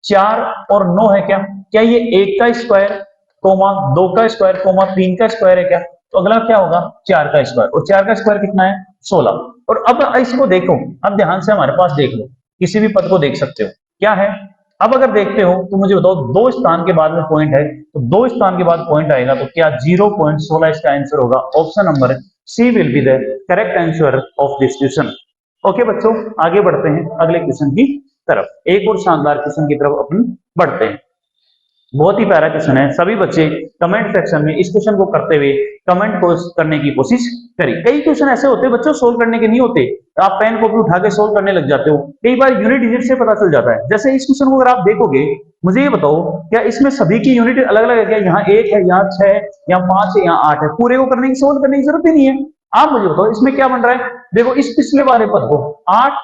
4 और 9 है क्या? क्या ये 1 का स्क्वायर कोमा 2 का स्क्वायर कोमा 3 का स्क्वायर है क्या? तो अगला क्या होगा 4 का स्क्वायर, और 4 का स्क्वायर कितना है 16। और अब इसको देखो, अब ध्यान से हमारे पास देख लो, किसी भी पद को देख सकते हो क्या है। अब अगर देखते हो तो मुझे बताओ, 2 स्थान के बाद में पॉइंट है, तो 2 स्थान के बाद पॉइंट आएगा तो क्या 0.16 इसका आंसर होगा? Option number C will be the correct answer of this question. Okay बच्चों, आगे बढ़ते हैं अगले क्वेश्चन की तरफ, एक और शानदार क्वेश्चन की तरफ अपन बढ़ते हैं। बहुत ही प्यारा क्वेश्चन है, सभी बच्चे कमेंट सेक्शन में इस क्वेश्चन को करते हुए कमेंट को करने की कोशिश करें। कई क्वेश्चन ऐसे होते हैं बच्चों सोल्व करने के नहीं होते, आप पेन कॉपी उठा के सोल्व करने लग जाते हो, कई बार यूनिट डिजिट से पता चल जाता है। जैसे इस क्वेश्चन को अगर आप देखोगे, मुझे ये बताओ क्या इसमें सभी की यूनिट अलग अलग है क्या? यहाँ 1 है, यहाँ 6 है, यहाँ 5 है, यहाँ 8 है, पूरे को करने की सोल्व करने की जरूरत ही नहीं है। आप मुझे बताओ इसमें क्या बन रहा है? देखो इस पिछले वाले पद को 8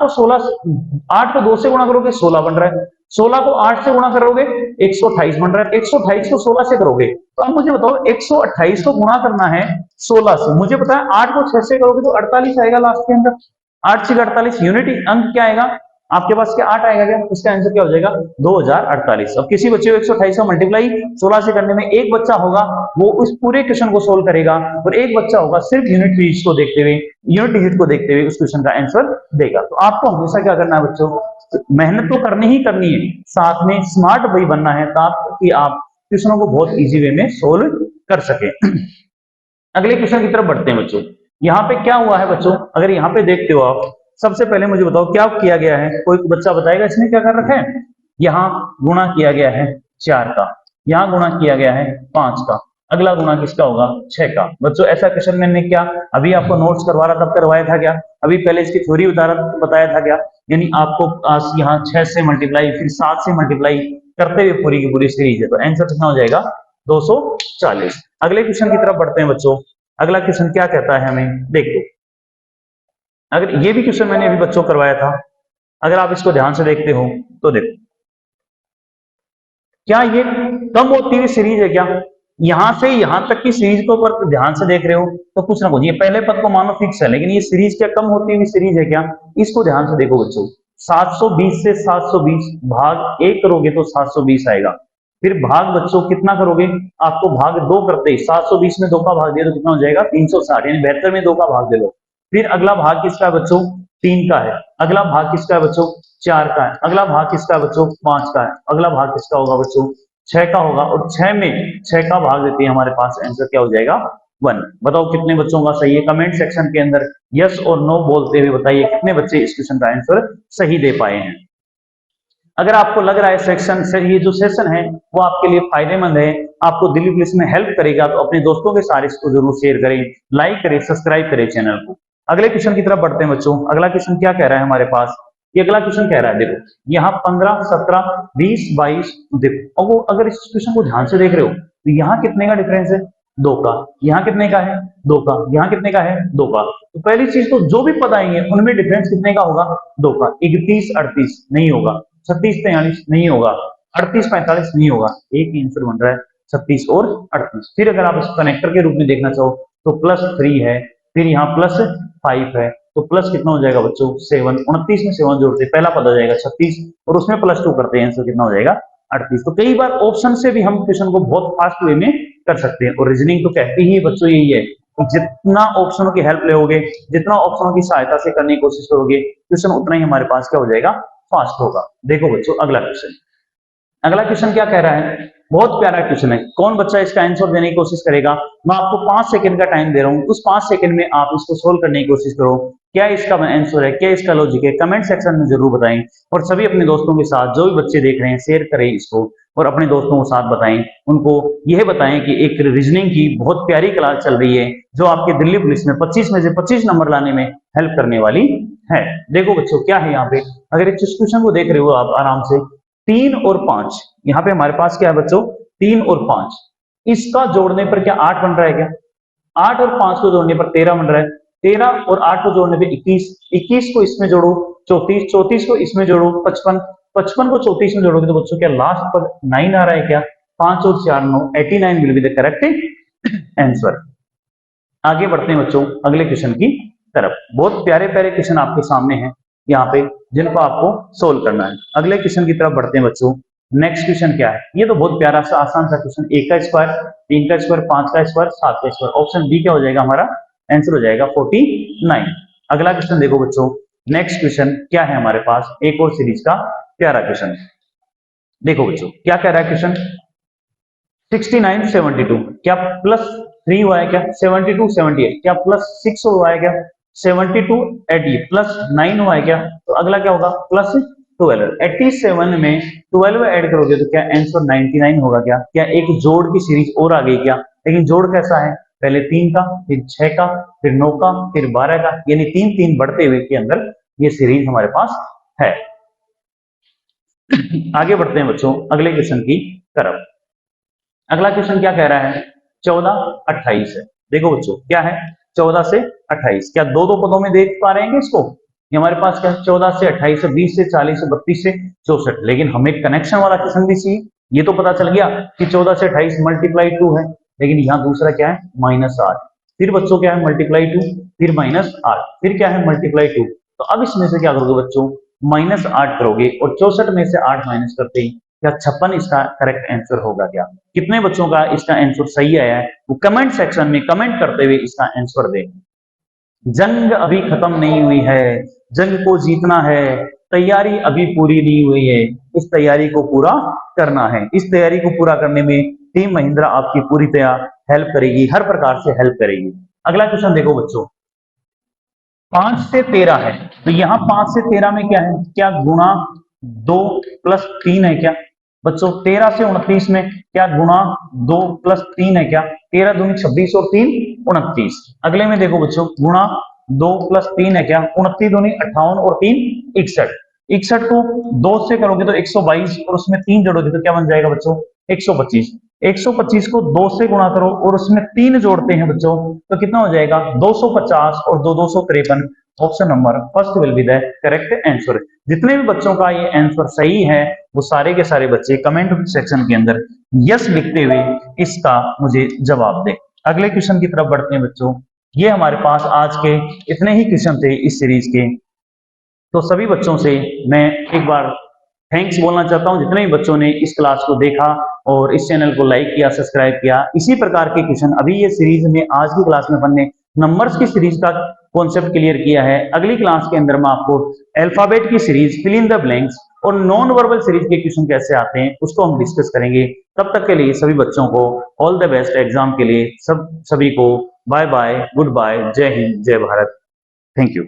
को 2 से गुणा करोगे 16 बन रहा है, 16 को 8 से गुणा करोगे 128 बन रहा है, 128 को 16 से करोगे, तो अब मुझे बताओ 128 को गुणा करना है 16 से, मुझे पता है 8 को 6 से करोगे तो 48 आएगा लास्ट के अंदर, 8 से 48 यूनिट अंक क्या आएगा आपके पास? क्या 8 आएगा क्या? इसका आंसर क्या हो जाएगा 2048। अब किसी बच्चे को 128 का मल्टीप्लाई 16 से करने में एक बच्चा होगा वो उस पूरे क्वेश्चन को सोल्व करेगा, और एक बच्चा होगा सिर्फ यूनिट डिजिट को देखते हुए, यूनिट डिजिट को देखते हुए उस क्वेश्चन का आंसर देगा। तो आपको हमेशा क्या करना है बच्चों, मेहनत तो करनी ही करनी है, साथ में स्मार्ट भी बनना है ताकि आप क्वेश्चनों को बहुत इजी वे में सोल्व कर सके। अगले क्वेश्चन की तरफ बढ़ते हैं बच्चों। यहाँ पे क्या हुआ है बच्चों, अगर यहाँ पे देखते हो आप, सबसे पहले मुझे बताओ क्या किया गया है, कोई बच्चा बताएगा इसमें क्या कर रखा है? यहाँ गुणा किया गया है 4 का, यहाँ गुणा किया गया है 5 का, अगला गुणा किसका होगा 6 का। बच्चों ऐसा क्वेश्चन मैंने क्या अभी आपको नोट्स करवा रहा तब करवाया था क्या? अभी पहले इसकी थ्योरी बताया था क्या? यानी आपको यहाँ 6 से मल्टीप्लाई फिर 7 से मल्टीप्लाई करते हुए पूरी की पूरी सीरीज है, तो आंसर कितना हो जाएगा 240। अगले क्वेश्चन की तरफ बढ़ते हैं बच्चों। अगला क्वेश्चन क्या कहता है हमें, देखो अगर ये भी क्वेश्चन मैंने अभी बच्चों करवाया था, अगर आप इसको ध्यान से देखते हो तो देखो क्या ये कम होती हुई सीरीज है क्या? यहां से यहां तक की सीरीज को पर ध्यान से देख रहे हो तो कुछ ना कुछ, ये पहले पद को मानो फिक्स है, लेकिन ये सीरीज क्या कम होती हुई सीरीज है क्या? इसको ध्यान से देखो बच्चों, 720 से 720 भाग 1 करोगे तो 720 आएगा, फिर भाग बच्चों कितना करोगे, आपको भाग 2 करते ही 720 में 2 का भाग दे दो कितना हो जाएगा 360, यानी 72 में 2 का भाग दे दो। फिर अगला भाग किसका है बच्चों 3 का है, अगला भाग किसका है बच्चों 4 का है, अगला भाग किसका है बच्चों 5 का है, अगला भाग किसका होगा बच्चों 6 का होगा, और 6 में 6 का भाग देते हैं हमारे पास आंसर क्या हो जाएगा 1। बताओ कितने बच्चों का सही है, कमेंट सेक्शन के अंदर यस और नो बोलते हुए बताइए कितने बच्चे इस क्वेश्चन का आंसर सही दे पाए हैं। अगर आपको लग रहा है सेक्शन से ये जो सेशन है वो आपके लिए फायदेमंद है, आपको दिल्ली पुलिस में हेल्प करेगा, तो अपने दोस्तों के साथ इसको जरूर शेयर करें, लाइक करें, सब्सक्राइब करें चैनल को। अगले क्वेश्चन की तरफ बढ़ते हैं बच्चों। अगला क्वेश्चन क्या कह रहा है हमारे पास, ये अगला क्वेश्चन कह रहा है देखो यहाँ 15 17 20 22 देखो, और वो अगर इस क्वेश्चन को ध्यान से देख रहे हो तो यहाँ कितने का डिफरेंस है 2 का, यहाँ कितने का है 2 का, यहाँ कितने का है 2 का। तो पहली चीज तो जो भी पद आएंगे उनमें डिफरेंस कितने का होगा 2 का। 31 38 नहीं होगा, 36 43 नहीं होगा, 38 45 नहीं होगा, एक ही आंसर बन रहा है 36 और 38। फिर अगर आप इसको कनेक्टर के रूप में देखना चाहो तो +3 है, फिर यहाँ +5 है, तो प्लस कितना हो जाएगा बच्चों 7, 29 में 7 जोड़ते पहला पद आ जाएगा 36 और उसमें +2 करते हैं आंसर कितना हो जाएगा 38। तो कई बार ऑप्शन से भी हम क्वेश्चन को बहुत फास्ट वे में कर सकते हैं। और रीजनिंग तो कहती ही बच्चों यही है, जितना ऑप्शनों की हेल्प लोगे, जितना ऑप्शनों की सहायता से करने की कोशिश करोगे, क्वेश्चन उतना ही हमारे पास क्या हो जाएगा, फास्ट होगा। देखो बच्चों अगला क्वेश्चन, अगला क्वेश्चन क्या कह रहा है, बहुत प्यारा क्वेश्चन है। कौन बच्चा इसका आंसर देने की कोशिश करेगा? मैं आपको 5 सेकंड का टाइम दे रहा हूं, उस 5 सेकंड में आप इसको सोल्व करने की कोशिश करो। क्या इसका आंसर है, क्या इसका लॉजिक है, कमेंट सेक्शन में जरूर बताएं। और सभी अपने दोस्तों के साथ, जो भी बच्चे देख रहे हैं, शेयर करें इसको और अपने दोस्तों के साथ बताएं। उनको यह बताएं कि एक रीजनिंग की बहुत प्यारी क्लास चल रही है, जो आपके दिल्ली पुलिस में 25 में से 25 नंबर लाने में हेल्प करने वाली है। देखो बच्चों क्या है यहाँ पे, अगर इस क्वेश्चन को देख रहे हो आप आराम से, 3 और 5, यहाँ पे हमारे पास क्या है बच्चों, 3 और 5, इसका जोड़ने पर क्या 8 बन रहा है क्या? 8 और 5 को जोड़ने पर 13 बन रहा है। 13 और 8 को जोड़ने पे 21, 21 को इसमें जोड़ो 34, 34 को इसमें जोड़ो 55, 55 को 34 में जोड़ोगे तो बच्चों क्या लास्ट पर 9 आ रहा है क्या? 5 और 4 9, 89 will be the correct answer. आगे बढ़ते हैं बच्चों अगले क्वेश्चन की तरफ। बहुत प्यारे प्यारे क्वेश्चन आपके सामने हैं यहाँ पे, जिनको आपको सोल्व करना है। अगले क्वेश्चन की तरफ बढ़ते हैं बच्चों। नेक्स्ट क्वेश्चन क्या है, ये तो बहुत प्यारा सा आसान सा क्वेश्चन, 1 का स्क्वायर, 3 का स्क्वायर, 5 का स्क्वायर, 7 का स्क्वायर। ऑप्शन बी क्या हो जाएगा हमारा आंसर, हो जाएगा 49। अगला क्वेश्चन देखो बच्चों, नेक्स्ट क्वेश्चन क्या है हमारे पास, एक और सीरीज का प्यारा क्वेश्चन। देखो बच्चों क्या कह रहा है क्वेश्चन, 69 72 क्या प्लस 3 हुआ है क्या? 72 78 क्या प्लस 6 हुआ है क्या? 72 80 प्लस 9 हुआ है क्या? तो अगला क्या होगा, प्लस 12। 87 में 12 ऐड करोगे तो क्या आंसर 99 होगा क्या? क्या एक जोड़ की सीरीज और आ गई क्या? लेकिन जोड़ कैसा है, पहले 3 का, फिर 6 का, फिर 9 का, फिर 12 का, यानी 3 3 बढ़ते हुए के अंदर ये सीरीज हमारे पास है। आगे बढ़ते हैं बच्चों अगले क्वेश्चन की तरफ। अगला क्वेश्चन क्या कह रहा है, 14 28 है। देखो बच्चों क्या है, 14 से 28 क्या दो दो पदों में देख पा रहे हैं इसको? ये हमारे पास क्या 14 से 28 से 20 से 40 से 32 से 64, लेकिन हमें कनेक्शन वाला क्वेश्चन भी चाहिए। ये तो पता चल गया कि 14 से 28 मल्टीप्लाई 2 है, लेकिन यहाँ दूसरा क्या है -8, फिर बच्चों क्या है मल्टीप्लाई 2, फिर -8, फिर क्या है मल्टीप्लाई 2। तो अब इसमें से क्या करोगे बच्चों, -8 करोगे और 64 में से 8 माइनस करते ही क्या 56 इसका करेक्ट आंसर होगा क्या? कितने बच्चों का इसका आंसर सही आया है वो कमेंट सेक्शन में कमेंट करते हुए इसका आंसर दें। जंग अभी खत्म नहीं हुई है, जंग को जीतना है, तैयारी अभी पूरी नहीं हुई है, इस तैयारी को पूरा करना है। इस तैयारी को पूरा करने में टीम महिंद्रा आपकी पूरी तरह हेल्प करेगी, हर प्रकार से हेल्प करेगी। अगला क्वेश्चन देखो बच्चों, 5 से 13 है, तो यहाँ 5 से 13 में क्या है, क्या गुणा 2 प्लस 3 है क्या? बच्चों 13 से 29 में क्या गुणा 2 प्लस 3 है क्या? 13 दूनी 26 और 3 29। अगले में देखो बच्चों गुणा 2 प्लस 3 है क्या? 29 दूनी 58 और 3 61। 61 को 2 से करोगे तो 122 और उसमें 3 जोड़ोगे तो क्या बन जाएगा बच्चों 125। 125 को 2 से गुणा करो और उसमें 3 जोड़ते हैं बच्चों तो कितना हो जाएगा 250 और 2 253। Option number first will be the correct answer. जितने भी बच्चों का ये आंसर सही है वो सारे के सारे बच्चे कमेंट सेक्शन के अंदर यस लिखते हुए इसका मुझे जवाब दें। अगले क्वेश्चन की तरफ बढ़ते हैं बच्चों। ये हमारे पास आज के इतने ही क्वेश्चन थे इस सीरीज के। तो सभी बच्चों से मैं एक बार थैंक्स बोलना चाहता हूं जितने भी बच्चों ने इस क्लास को देखा और इस चैनल को लाइक किया, सब्सक्राइब किया। इसी प्रकार के क्वेश्चन अभी ये सीरीज में आज की क्लास में हमने नंबर्स की सीरीज का कॉन्सेप्ट क्लियर किया है। अगली क्लास के अंदर मैं आपको अल्फाबेट की series, fill in the blanks और नॉन वर्बल सीरीज के क्वेश्चन कैसे आते हैं उसको हम डिस्कस करेंगे। तब तक के लिए सभी बच्चों को ऑल द बेस्ट एग्जाम के लिए। सभी को बाय बाय, गुड बाय, जय हिंद, जय भारत, थैंक यू।